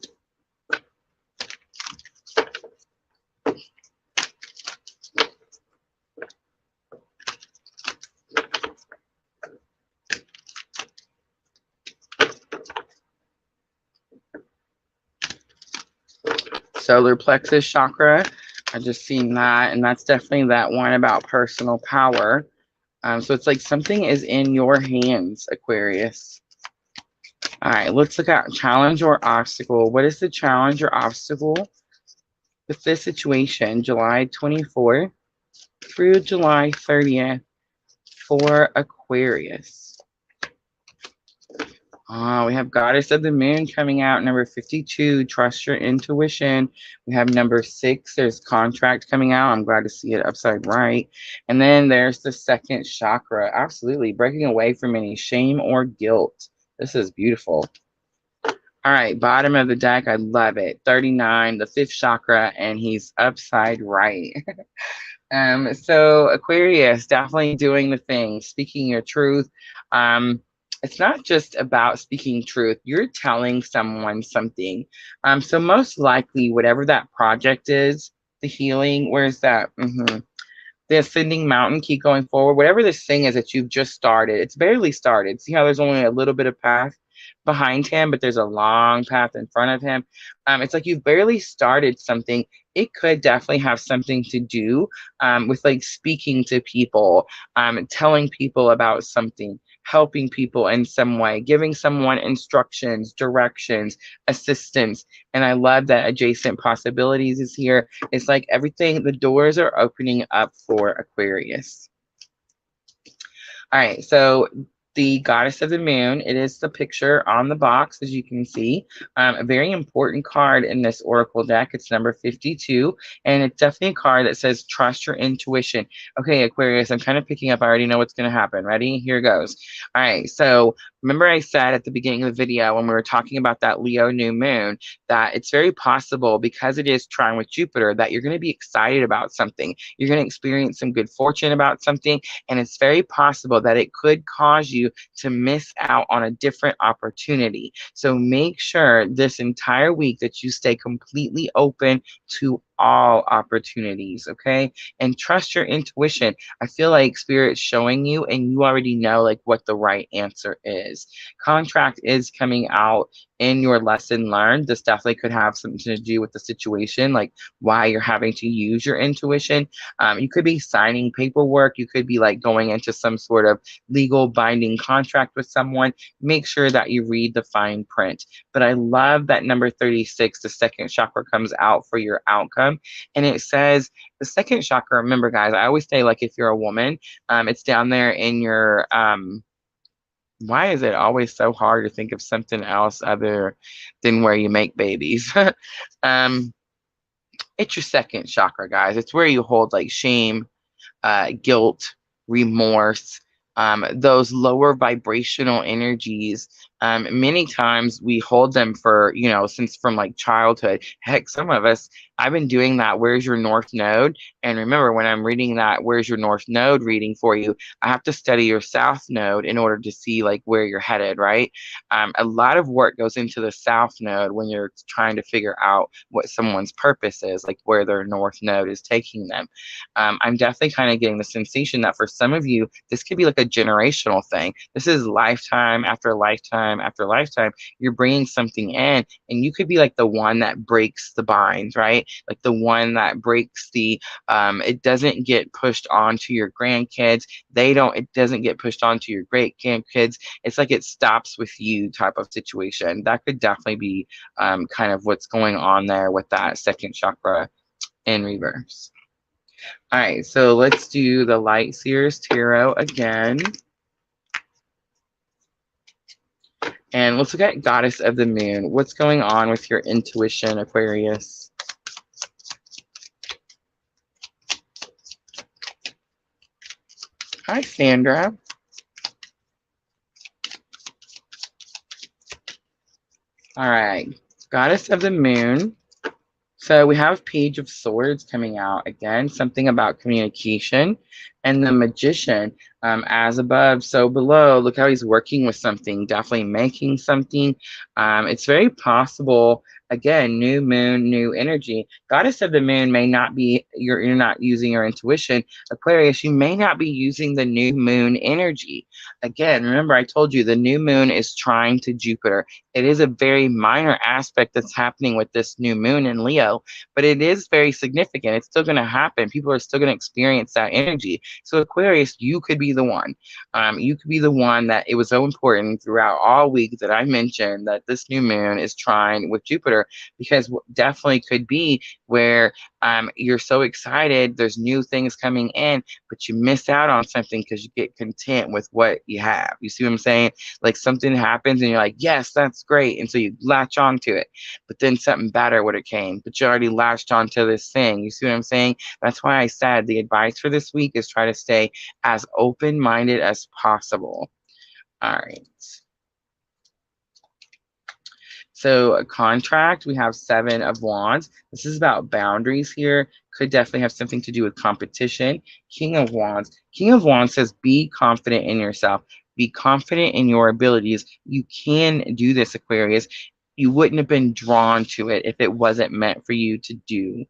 Speaker 1: Solar plexus chakra. I just seen that, and that's definitely that one about personal power. So it's like something is in your hands, Aquarius. All right, let's look at challenge or obstacle. What is the challenge or obstacle with this situation, July 24th through July 30th for Aquarius? We have Goddess of the Moon coming out, number 52, trust your intuition. We have number 6, there's contract coming out. I'm glad to see it upside right. And then there's the second chakra, absolutely, breaking away from any shame or guilt. This is beautiful. All right, bottom of the deck, I love it. 39, the 5th chakra, and he's upside right. So Aquarius, definitely doing the thing, speaking your truth. It's not just about speaking truth. You're telling someone something. So most likely, whatever that project is, the healing, where's that? The ascending mountain, keep going forward. Whatever this thing is that you've just started, it's barely started. See how there's only a little bit of path behind him, but there's a long path in front of him. It's like you've barely started something. It could definitely have something to do with like speaking to people, telling people about something, helping people in some way, giving someone instructions, directions, assistance. And I love that adjacent possibilities is here. It's like everything, the doors are opening up for Aquarius. All right, so the Goddess of the Moon, it is the picture on the box, as you can see. A very important card in this Oracle deck. It's number 52, and it's definitely a card that says, trust your intuition. Okay, Aquarius, I'm kind of picking up. I already know what's going to happen. Ready? Here goes. All right, so remember I said at the beginning of the video when we were talking about that Leo new moon, that it's very possible, because it is trine with Jupiter, that you're going to be excited about something. You're going to experience some good fortune about something, and it's very possible that it could cause you to miss out on a different opportunity. So make sure this entire week that you stay completely open to all opportunities, okay? And trust your intuition. I feel like Spirit's showing you, and you already know like what the right answer is. Contract is coming out in your lesson learned. This definitely could have something to do with the situation, like why you're having to use your intuition. You could be signing paperwork. You could be like going into some sort of legal binding contract with someone. Make sure that you read the fine print. But I love that number 36, the second chakra, comes out for your outcome. And it says the second chakra, remember guys, I always say like if you're a woman, it's down there in your why is it always so hard to think of something else other than where you make babies? It's your second chakra, guys. It's where you hold like shame, guilt, remorse, those lower vibrational energies. Many times we hold them for, since from like childhood. Heck, some of us, I've been doing that. Where's your North Node? And remember, when I'm reading that, where's your North Node reading for you, I have to study your South Node in order to see like where you're headed, right? A lot of work goes into the South Node when you're trying to figure out what someone's purpose is, like where their North Node is taking them. I'm definitely kind of getting the sensation that for some of you, this could be like a generational thing. This is lifetime after lifetime after lifetime. You're bringing something in, and you could be like the one that breaks the binds, right? Like the one that breaks the, it doesn't get pushed on to your grandkids. It doesn't get pushed on to your great grandkids. It's like it stops with you type of situation. That could definitely be kind of what's going on there with that second chakra in reverse. All right, so let's do the Light Seers Tarot again. And let's look at Goddess of the Moon. What's going on with your intuition, Aquarius? Hi, Sandra. All right, Goddess of the Moon. So we have Page of Swords coming out again, something about communication, and the Magician. As above, so below. Look how he's working with something, definitely making something. It's very possible, again, new moon, new energy. Goddess of the moon may not be, you're not using your intuition. Aquarius, you may not be using the new moon energy. Again, remember I told you the new moon is trying to Jupiter. It is a very minor aspect that's happening with this new moon in Leo, but it is very significant. It's still going to happen. People are still going to experience that energy. So Aquarius, you could be the one. You could be the one that it was so important throughout all week that I mentioned that this new moon is trine with Jupiter, because definitely could be where you're so excited, there's new things coming in, but you miss out on something because you get content with what you have. You see what I'm saying? Like something happens and you're like, yes, that's great. And so you latch onto it, but then something better would have came, but you already latched onto this thing. You see what I'm saying? That's why I said the advice for this week is try to stay as open-minded as possible. All right. So a contract, we have 7 of Wands. This is about boundaries here. Could definitely have something to do with competition. King of Wands. King of Wands says be confident in yourself. Be confident in your abilities. You can do this, Aquarius. You wouldn't have been drawn to it if it wasn't meant for you to do.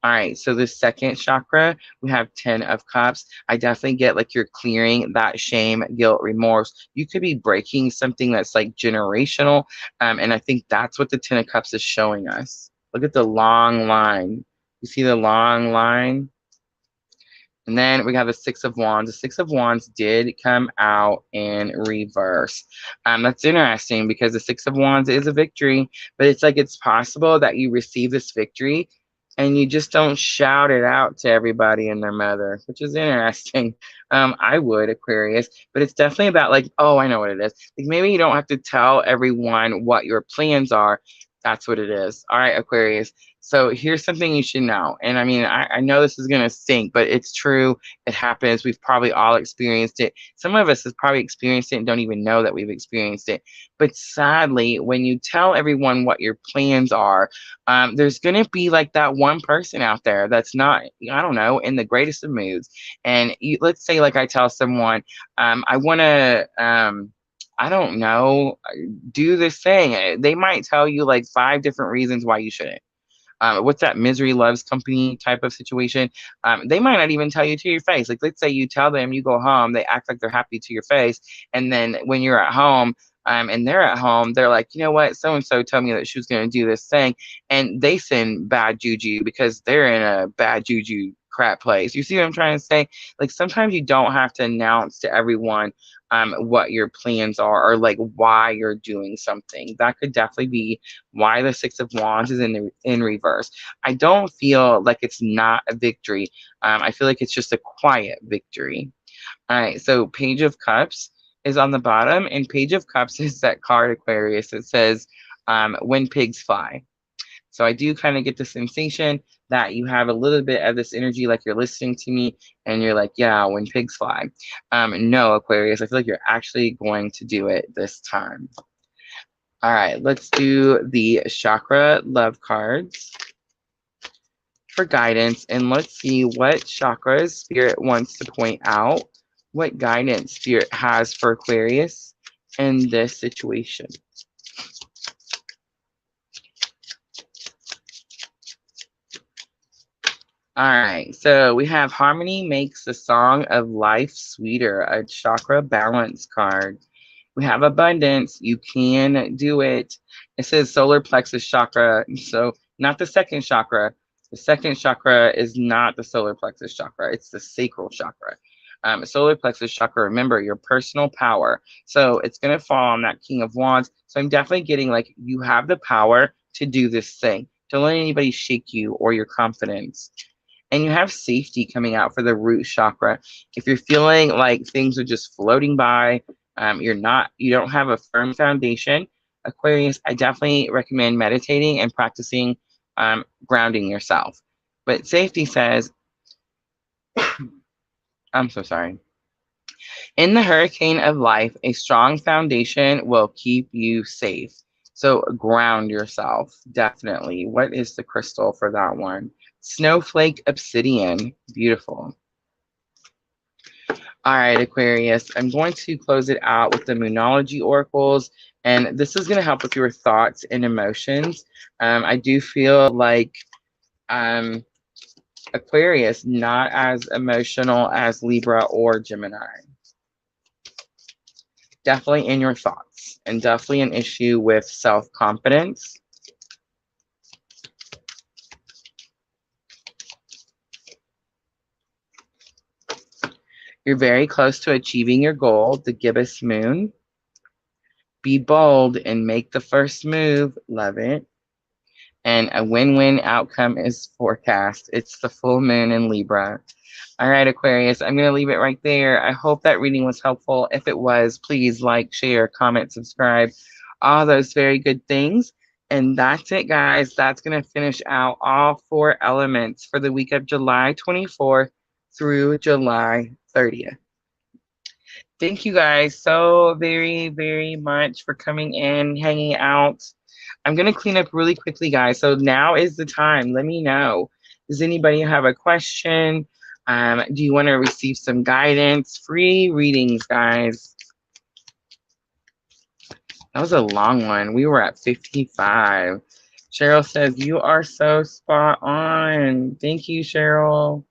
Speaker 1: All right, so the second chakra, we have 10 of Cups. I definitely get like you're clearing that shame, guilt, remorse. You could be breaking something that's like generational. And I think that's what the 10 of Cups is showing us. Look at the long line. You see the long line? And then we have the 6 of Wands. The 6 of Wands did come out in reverse. That's interesting because the 6 of Wands is a victory, but it's like it's possible that you receive this victory and you just don't shout it out to everybody and their mother, which is interesting. I would, Aquarius, but it's definitely about like, oh, I know what it is. Like maybe you don't have to tell everyone what your plans are. That's what it is. All right, Aquarius. So here's something you should know. And I mean, I know this is going to stink, but it's true. It happens. We've probably all experienced it. Some of us have probably experienced it and don't even know that we've experienced it. But sadly, when you tell everyone what your plans are, there's going to be like that one person out there that's not, I don't know, in the greatest of moods. And let's say, like I tell someone, I want to, I don't know, do this thing. They might tell you like 5 different reasons why you shouldn't. What's that misery loves company type of situation? They might not even tell you to your face. Like, let's say you tell them, you go home, they act like they're happy to your face. And then when you're at home, and they're at home, they're like, you know what? So-and-so told me that she was going to do this thing. And they send bad juju because they're in a bad juju crap place. You see what I'm trying to say? Like sometimes you don't have to announce to everyone what your plans are or like why you're doing something. That could definitely be why the 6 of Wands is in reverse. I don't feel like it's not a victory. I feel like it's just a quiet victory. All right, so Page of Cups is on the bottom, and Page of Cups is that card, Aquarius, that says when pigs fly. So I do kind of get the sensation that you have a little bit of this energy, like you're listening to me and you're like, yeah, when pigs fly. No, Aquarius, I feel like you're actually going to do it this time. All right, let's do the chakra love cards for guidance, and let's see what chakras Spirit wants to point out, what guidance Spirit has for Aquarius in this situation. All right, so we have Harmony Makes the Song of Life Sweeter, a chakra balance card. We have Abundance, you can do it. It says solar plexus chakra, so not the second chakra. The second chakra is not the solar plexus chakra, it's the sacral chakra. Solar plexus chakra, remember your personal power. So it's going to fall on that King of Wands. So I'm definitely getting like you have the power to do this thing. Don't let anybody shake you or your confidence. And you have safety coming out for the root chakra. If you're feeling like things are just floating by, you don't have a firm foundation, Aquarius, I definitely recommend meditating and practicing grounding yourself. But safety says, I'm so sorry. In the hurricane of life, a strong foundation will keep you safe. So ground yourself, definitely. What is the crystal for that one? Snowflake obsidian, beautiful. All right, Aquarius, I'm going to close it out with the Moonology oracles, and this is going to help with your thoughts and emotions. I do feel like Aquarius, not as emotional as Libra or Gemini. Definitely in your thoughts, and definitely an issue with self-confidence. You're very close to achieving your goal, the gibbous moon. Be bold and make the first move. Love it. And a win-win outcome is forecast. It's the full moon in Libra. All right, Aquarius, I'm going to leave it right there. I hope that reading was helpful. If it was, please like, share, comment, subscribe, all those very good things. And that's it, guys. That's going to finish out all 4 elements for the week of July 24th through July 30th. Thank you guys so very, very much for coming in, hanging out. I'm going to clean up really quickly, guys. So now is the time. Let me know. Does anybody have a question? Do you want to receive some guidance? Free readings, guys. That was a long one. We were at 55. Cheryl says, you are so spot on. Thank you, Cheryl.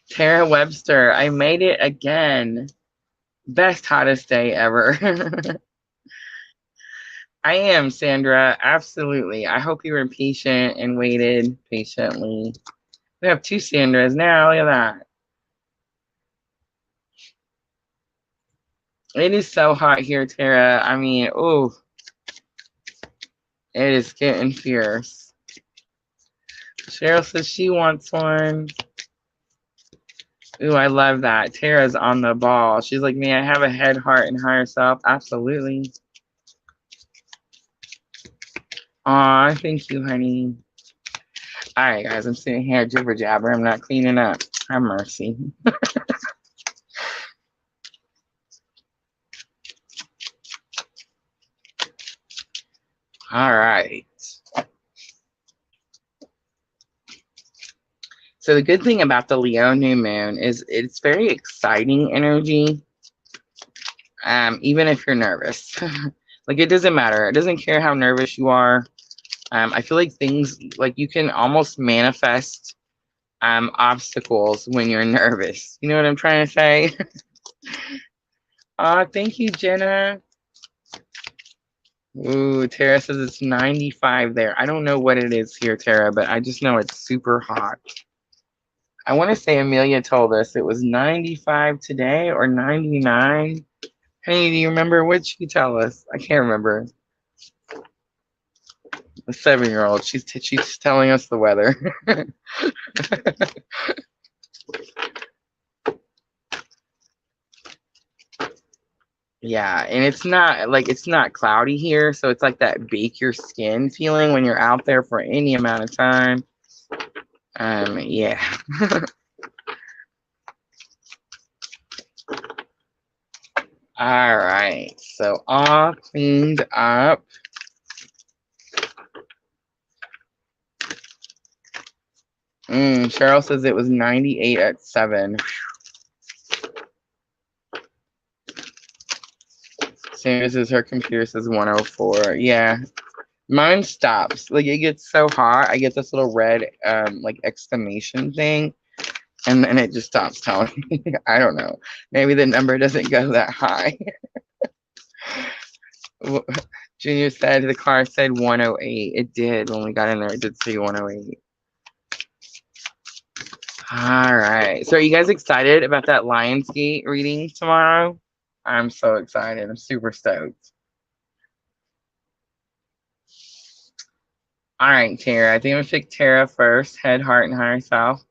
Speaker 1: Tara Webster, I made it again. Best hottest day ever. I am, Sandra. Absolutely. I hope you were patient and waited patiently. We have 2 Sandras now. Look at that. It is so hot here, Tara. I mean, oh, it is getting fierce. Cheryl says she wants one. Ooh, I love that. Tara's on the ball. She's like, me, I have a head, heart, and higher self. Absolutely. Aw, thank you, honey. All right, guys, I'm sitting here jibber jabber. I'm not cleaning up. Have mercy. All right. So the good thing about the Leo new moon is it's very exciting energy, even if you're nervous. Like, it doesn't matter. It doesn't care how nervous you are. I feel like things, like, you can almost manifest obstacles when you're nervous. You know what I'm trying to say? Thank you, Jenna. Ooh, Tara says it's 95 there. I don't know what it is here, Tara, but I just know it's super hot. I want to say Amelia told us it was 95 today or 99. Hey, do you remember? What'd she tell us? I can't remember. The 7-year-old. She's telling us the weather. Yeah, and it's not cloudy here, so it's like that bake your skin feeling when you're out there for any amount of time. Yeah. All right, so all cleaned up. Cheryl says it was 98 at 7. Sandra says her computer says 104. Yeah, mine stops. Like, it gets so hot, I get this little red like exclamation thing, and then it just stops telling me. I don't know. Maybe the number doesn't go that high. Junior said the car said 108. It did when we got in there. It did say 108. All right. So are you guys excited about that Lionsgate reading tomorrow? I'm so excited. I'm super stoked. All right, Tara. I think I'm going to pick Tara first. Head, heart, and higher self.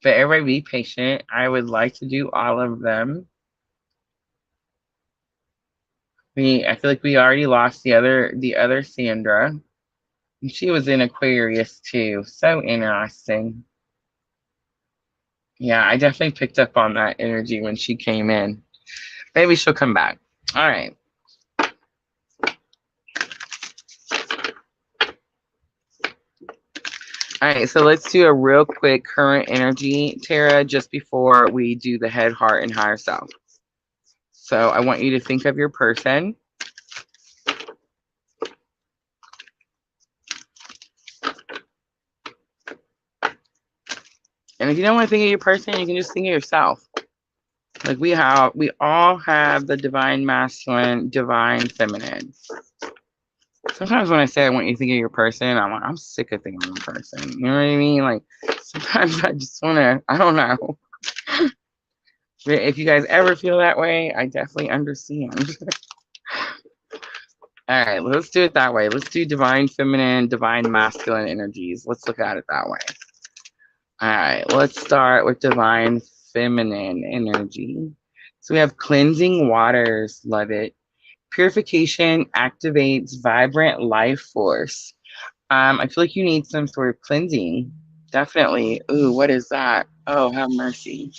Speaker 1: But everybody be patient. I would like to do all of them. I feel like we already lost the other Sandra. And she was in Aquarius too. So interesting. Yeah, I definitely picked up on that energy when she came in. Maybe she'll come back. All right. All right, so let's do a real quick current energy, Tara, just before we do the head, heart, and higher self. So I want you to think of your person. And if you don't want to think of your person, you can just think of yourself. Like we all have the divine masculine, divine feminine. Sometimes when I say I want you to think of your person, I'm like, I'm sick of thinking of your person. You know what I mean? Like sometimes I just want to, I don't know. If you guys ever feel that way, I definitely understand. All right, let's do it that way. Let's do divine feminine, divine masculine energies. Let's look at it that way. All right, let's start with divine feminine energy. So we have cleansing waters, love it. Purification activates vibrant life force. I feel like you need some sort of cleansing. Definitely. Ooh, what is that? Oh, have mercy.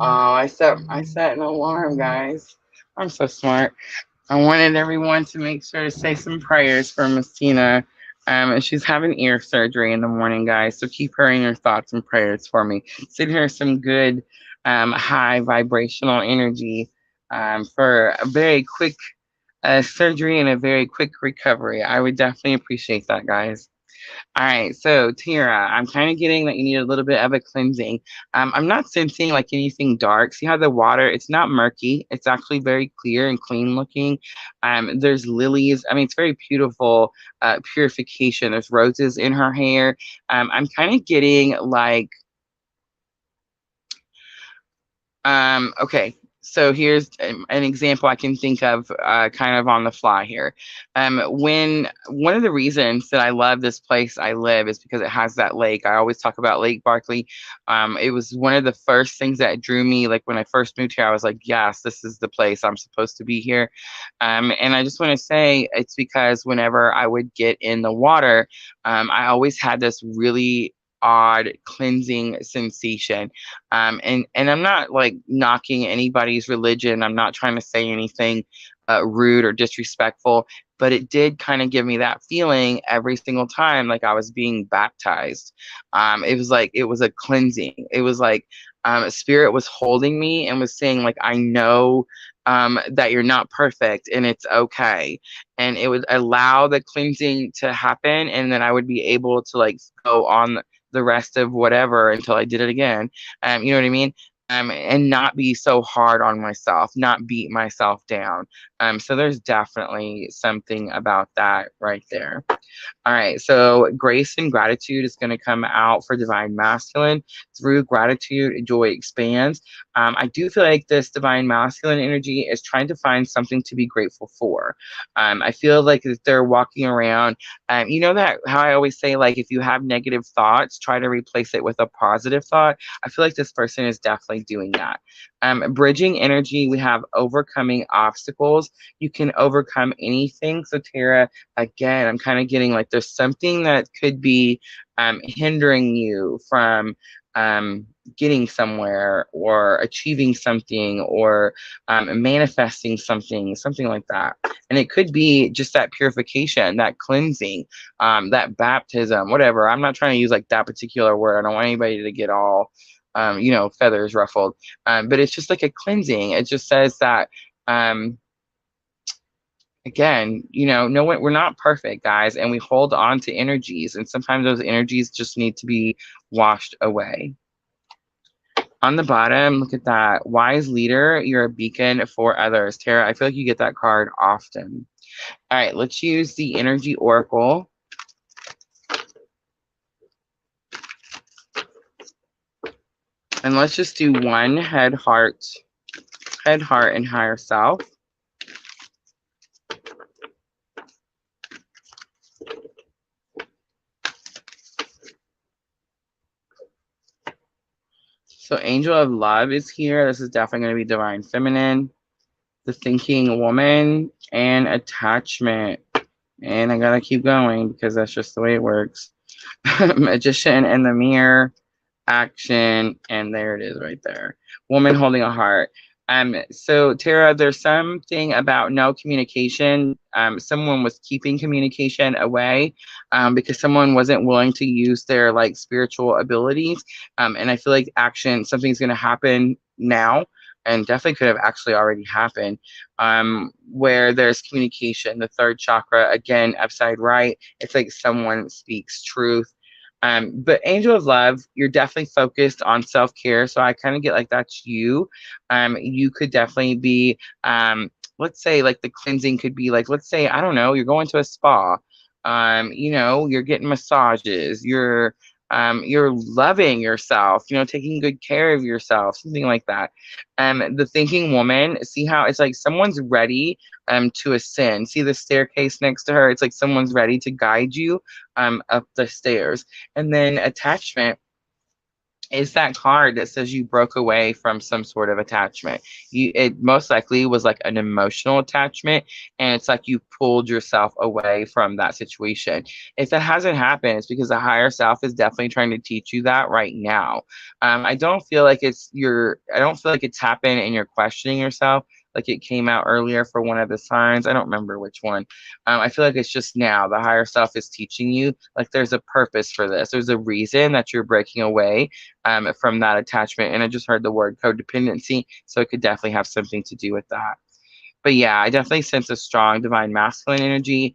Speaker 1: Oh, I set an alarm, guys. I'm so smart. I wanted everyone to make sure to say some prayers for Miss Tina. She's having ear surgery in the morning, guys. So keep her in your thoughts and prayers for me. Send her some good, high vibrational energy for a very quick surgery and a very quick recovery. I would definitely appreciate that, guys. All right, so Tara, I'm kind of getting that you need a little bit of a cleansing. I'm not sensing like anything dark. See how the water, it's not murky. It's actually very clear and clean looking. There's lilies. I mean, it's very beautiful purification. There's roses in her hair. I'm kind of getting like okay, so here's an example I can think of kind of on the fly here. When one of the reasons that I love this place I live is because it has that lake. I always talk about Lake Barkley. It was one of the first things that drew me. Like when I first moved here, I was like, yes, this is the place I'm supposed to be here. And I just want to say it's because whenever I would get in the water, I always had this really odd cleansing sensation. And I'm not like knocking anybody's religion. I'm not trying to say anything rude or disrespectful, but it did kind of give me that feeling every single time, like I was being baptized. It was like it was a cleansing. It was like a spirit was holding me and was saying, like, I know that you're not perfect and it's okay. And it would allow the cleansing to happen, and then I would be able to like go on the rest of whatever until I did it again. You know what I mean? And not be so hard on myself, not beat myself down. So there's definitely something about that right there. All right, so grace and gratitude is going to come out for divine masculine. Through gratitude, joy expands. I do feel like this divine masculine energy is trying to find something to be grateful for. I feel like that they're walking around. You know that how I always say, like, if you have negative thoughts, try to replace it with a positive thought. I feel like this person is definitely doing that. Bridging energy, we have overcoming obstacles. You can overcome anything. So Tara, again, I'm kind of getting like there's something that could be hindering you from getting somewhere or achieving something or manifesting something, something like that. And it could be just that purification, that cleansing, that baptism, whatever. I'm not trying to use like that particular word. I don't want anybody to get all, feathers ruffled. But it's just like a cleansing. It just says that, again, no one, we're not perfect, guys, and we hold on to energies, and sometimes those energies just need to be washed away. On the bottom, look at that. Wise leader, you're a beacon for others. Tara, I feel like you get that card often. All right, let's use the energy oracle. And let's just do one head, heart, and higher self. So angel of love is here. This is definitely going to be divine feminine, the thinking woman, and attachment. And I got to keep going because that's just the way it works. Magician and the mirror, action, and there it is right there. Woman holding a heart. So Tara, there's something about no communication. Someone was keeping communication away, because someone wasn't willing to use their like spiritual abilities. And I feel like something's going to happen now, and definitely could have actually already happened. Where there's communication, the third chakra, again, upside right, it's like someone speaks truth. But Angel of Love, you're definitely focused on self-care. So I kind of get like that's you. You could definitely be, let's say like the cleansing could be like, let's say, I don't know, you're going to a spa. You're getting massages, you're loving yourself, taking good care of yourself, something like that. The thinking woman, see how it's like someone's ready to ascend. See the staircase next to her? It's like someone's ready to guide you up the stairs. And then attachment is that card that says you broke away from some sort of attachment. It most likely was like an emotional attachment, and it's like you pulled yourself away from that situation. If that hasn't happened, it's because the higher self is definitely trying to teach you that right now. I don't feel like it's happened and you're questioning yourself like it came out earlier for one of the signs. I don't remember which one. I feel like it's just now the higher self is teaching you like there's a purpose for this. There's a reason that you're breaking away from that attachment. And I just heard the word codependency, so it could definitely have something to do with that. But yeah, I definitely sense a strong divine masculine energy.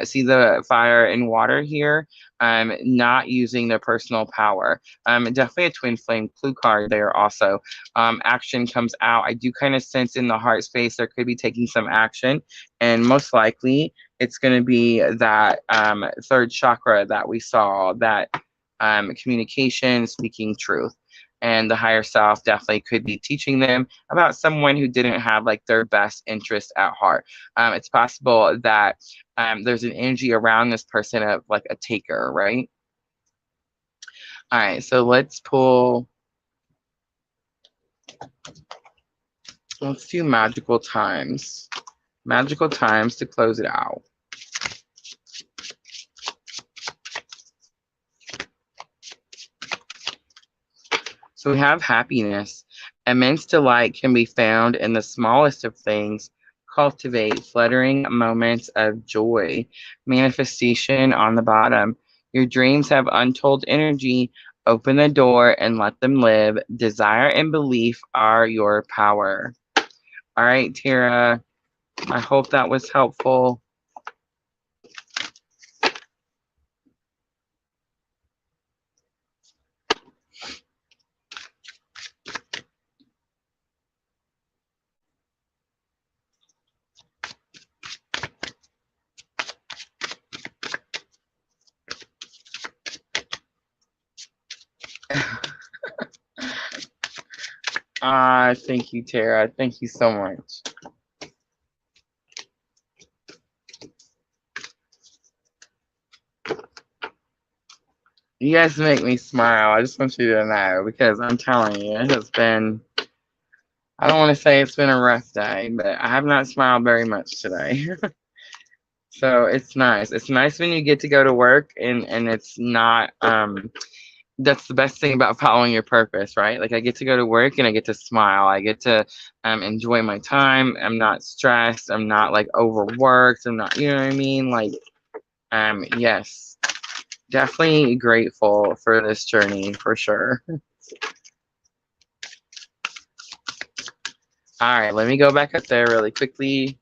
Speaker 1: See the fire and water here, not using their personal power. Definitely a twin flame clue card there also. Action comes out. I do kind of sense in the heart space there could be taking some action, and most likely it's going to be that third chakra that we saw, that communication, speaking truth. And the higher self definitely could be teaching them about someone who didn't have like their best interest at heart. It's possible that there's an energy around this person of like a taker, right? All right, so let's do magical times. Magical times to close it out. So we have happiness. Immense delight can be found in the smallest of things. Cultivate fluttering moments of joy. Manifestation on the bottom. Your dreams have untold energy. Open the door and let them live. Desire and belief are your power. All right, Tara. I hope that was helpful. Thank you, Tara. Thank you so much. You guys make me smile. I just want you to know, because I'm telling you, it has been, I don't want to say it's been a rough day, but I have not smiled very much today. So it's nice. It's nice when you get to go to work and it's not, that's the best thing about following your purpose, right? Like I get to go to work and I get to smile. I get to enjoy my time. I'm not stressed. I'm not like overworked. I'm not, you know what I mean? Like, yes, definitely grateful for this journey for sure. All right, let me go back up there really quickly.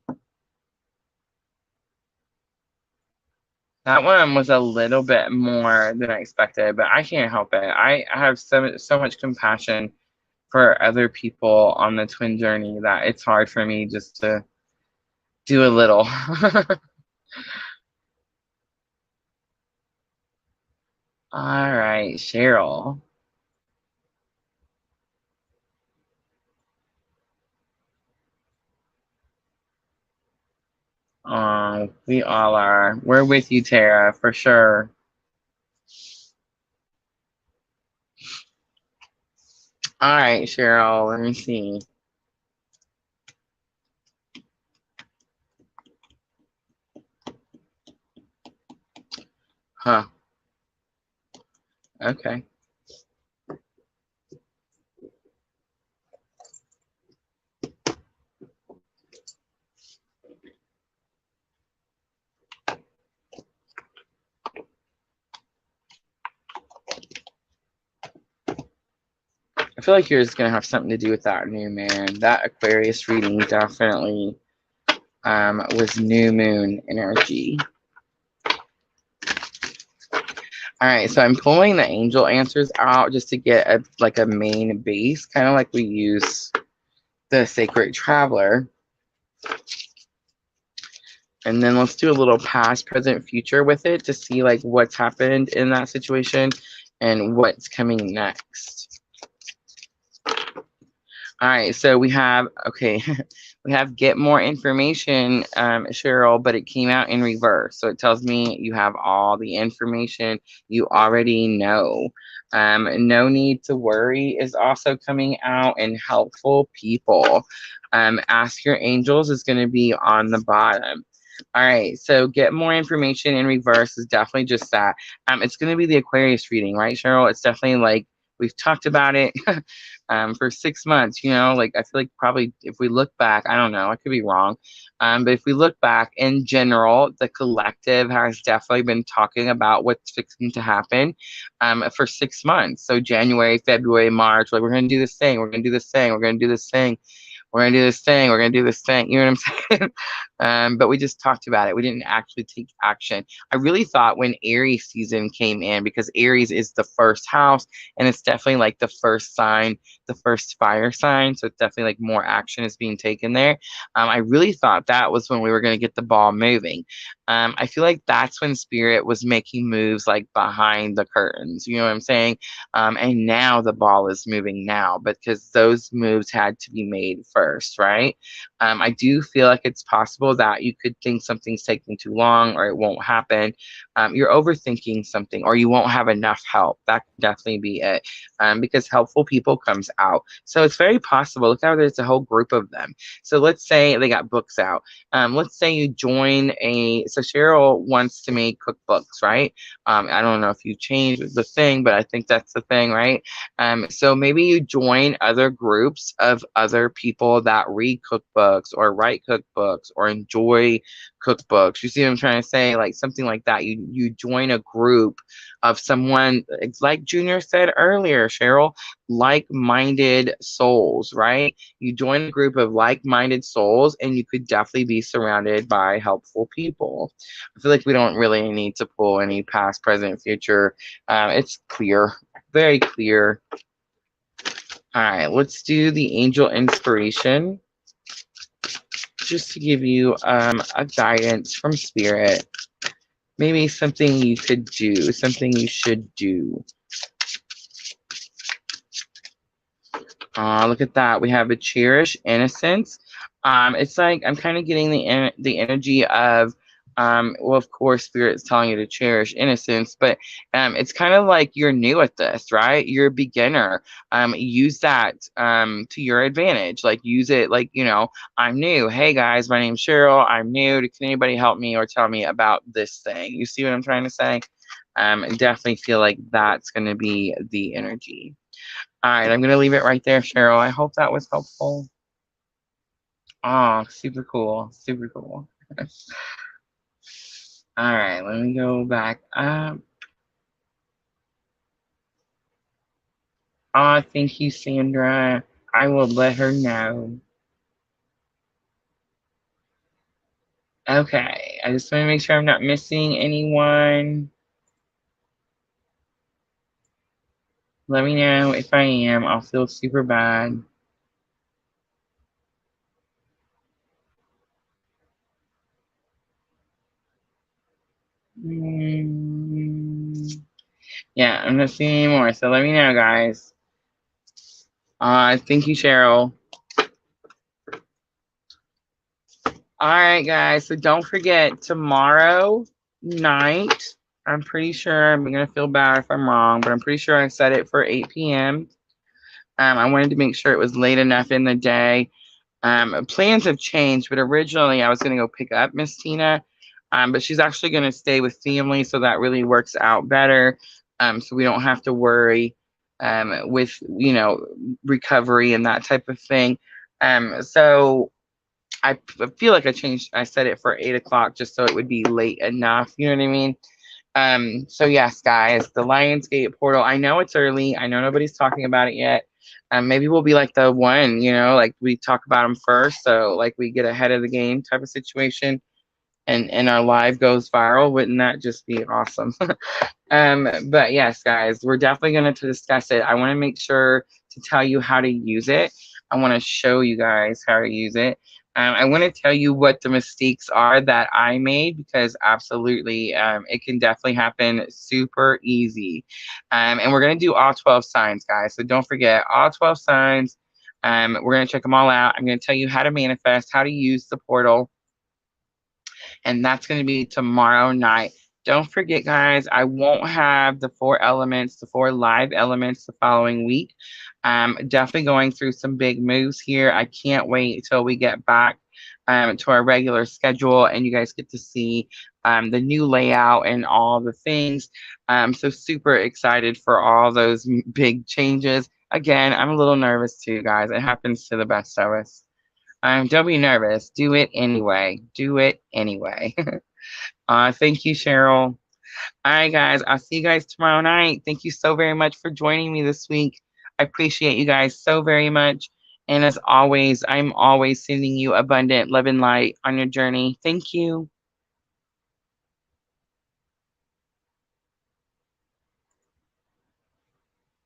Speaker 1: That one was a little bit more than I expected, but I can't help it. I have so much compassion for other people on the twin journey that it's hard for me just to do a little. All right, Cheryl. We all are. We're with you, Tara, for sure. All right, Cheryl, let me see. Huh. Okay. I feel like yours is going to have something to do with that new moon. That Aquarius reading definitely was new moon energy. All right, so I'm pulling the angel answers out just to get a main base, kind of like we use the Sacred Traveler. And then let's do a little past, present, future with it to see like what's happened in that situation and what's coming next. All right, so we have, okay, we have get more information, Cheryl, but it came out in reverse. So it tells me you have all the information you already know. No need to worry is also coming out, and helpful people. Ask your angels is going to be on the bottom. All right, so get more information in reverse is definitely just that. It's going to be the Aquarius reading, right, Cheryl? It's definitely like we've talked about it for 6 months. You know, like I feel like probably if we look back, I don't know, I could be wrong, but if we look back in general, the collective has definitely been talking about what's fixing to happen for 6 months. So January, February, March, like we're going to do this thing, we're going to do this thing, we're going to do this thing. We're going to do this thing. We're going to do this thing. You know what I'm saying? But we just talked about it. We didn't actually take action. I really thought when Aries season came in, because Aries is the first house, and it's definitely like the first sign, the first fire sign. So it's definitely like more action is being taken there. I really thought that was when we were going to get the ball moving. I feel like that's when Spirit was making moves like behind the curtains. You know what I'm saying? And now the ball is moving now, because those moves had to be made first, right? I do feel like it's possible that you could think something's taking too long or it won't happen. You're overthinking something, or you won't have enough help. That could definitely be it, because helpful people comes out. So it's very possible. Look how there's a whole group of them. So let's say they got books out. Let's say you join so Cheryl wants to make cookbooks, right? I don't know if you changed the thing, but I think that's the thing, right? So maybe you join other groups of other people that read cookbooks or write cookbooks or enjoy cookbooks. You see what I'm trying to say? Like something like that. You join a group of someone, it's like Junior said earlier, Cheryl, like-minded souls, right? You join a group of like-minded souls, and you could definitely be surrounded by helpful people. I feel like we don't really need to pull any past, present, future. It's clear, very clear. All right, let's do the angel inspiration, just to give you a guidance from Spirit. Maybe something you could do, something you should do. Look at that. We have a cherish innocence. It's like I'm kind of getting the energy of, well, of course, Spirit's telling you to cherish innocence, but it's kind of like you're new at this, right? You're a beginner. Use that to your advantage. Like use it like, you know, I'm new. Hey guys, my name's Cheryl. I'm new. Can anybody help me or tell me about this thing? You see what I'm trying to say? I definitely feel like that's going to be the energy. All right, I'm going to leave it right there, Cheryl. I hope that was helpful. Oh, super cool. Super cool. All right, let me go back up. Oh, thank you, Sandra. I will let her know. Okay, I just want to make sure I'm not missing anyone. Let me know if I am. I'll feel super bad. Yeah, I'm not seeing anymore. So let me know, guys. Thank you, Cheryl. All right, guys. So don't forget, tomorrow night, I'm pretty sure, I'm going to feel bad if I'm wrong, but I'm pretty sure I set it for 8 p.m. I wanted to make sure it was late enough in the day. Plans have changed, but originally I was going to go pick up Miss Tina, but she's actually going to stay with family, so that really works out better. So we don't have to worry with, you know, recovery and that type of thing. So I feel like I set it for 8 o'clock just so it would be late enough. You know what I mean? So yes, guys, the Lionsgate portal. I know it's early. I know nobody's talking about it yet. Maybe we'll be like the one, like we talk about them first, so like we get ahead of the game type of situation, and our live goes viral. Wouldn't that just be awesome? But yes, guys, we're definitely going to discuss it. I want to make sure to tell you how to use it. I want to show you guys how to use it. I want to tell you what the mistakes are that I made, because absolutely, it can definitely happen super easy. And we're going to do all 12 signs, guys. So don't forget all 12 signs. We're going to check them all out. I'm going to tell you how to manifest, how to use the portal, and that's going to be tomorrow night. Don't forget, guys, I won't have the 4 elements, the 4 live elements the following week. Definitely going through some big moves here. I can't wait until we get back to our regular schedule and you guys get to see the new layout and all the things. So super excited for all those big changes. Again, I'm a little nervous too, guys. It happens to the best of us. Don't be nervous. Do it anyway. Do it anyway. Thank you, Cheryl. All right, guys. I'll see you guys tomorrow night. Thank you so very much for joining me this week. I appreciate you guys so very much. And as always, I'm always sending you abundant love and light on your journey. Thank you.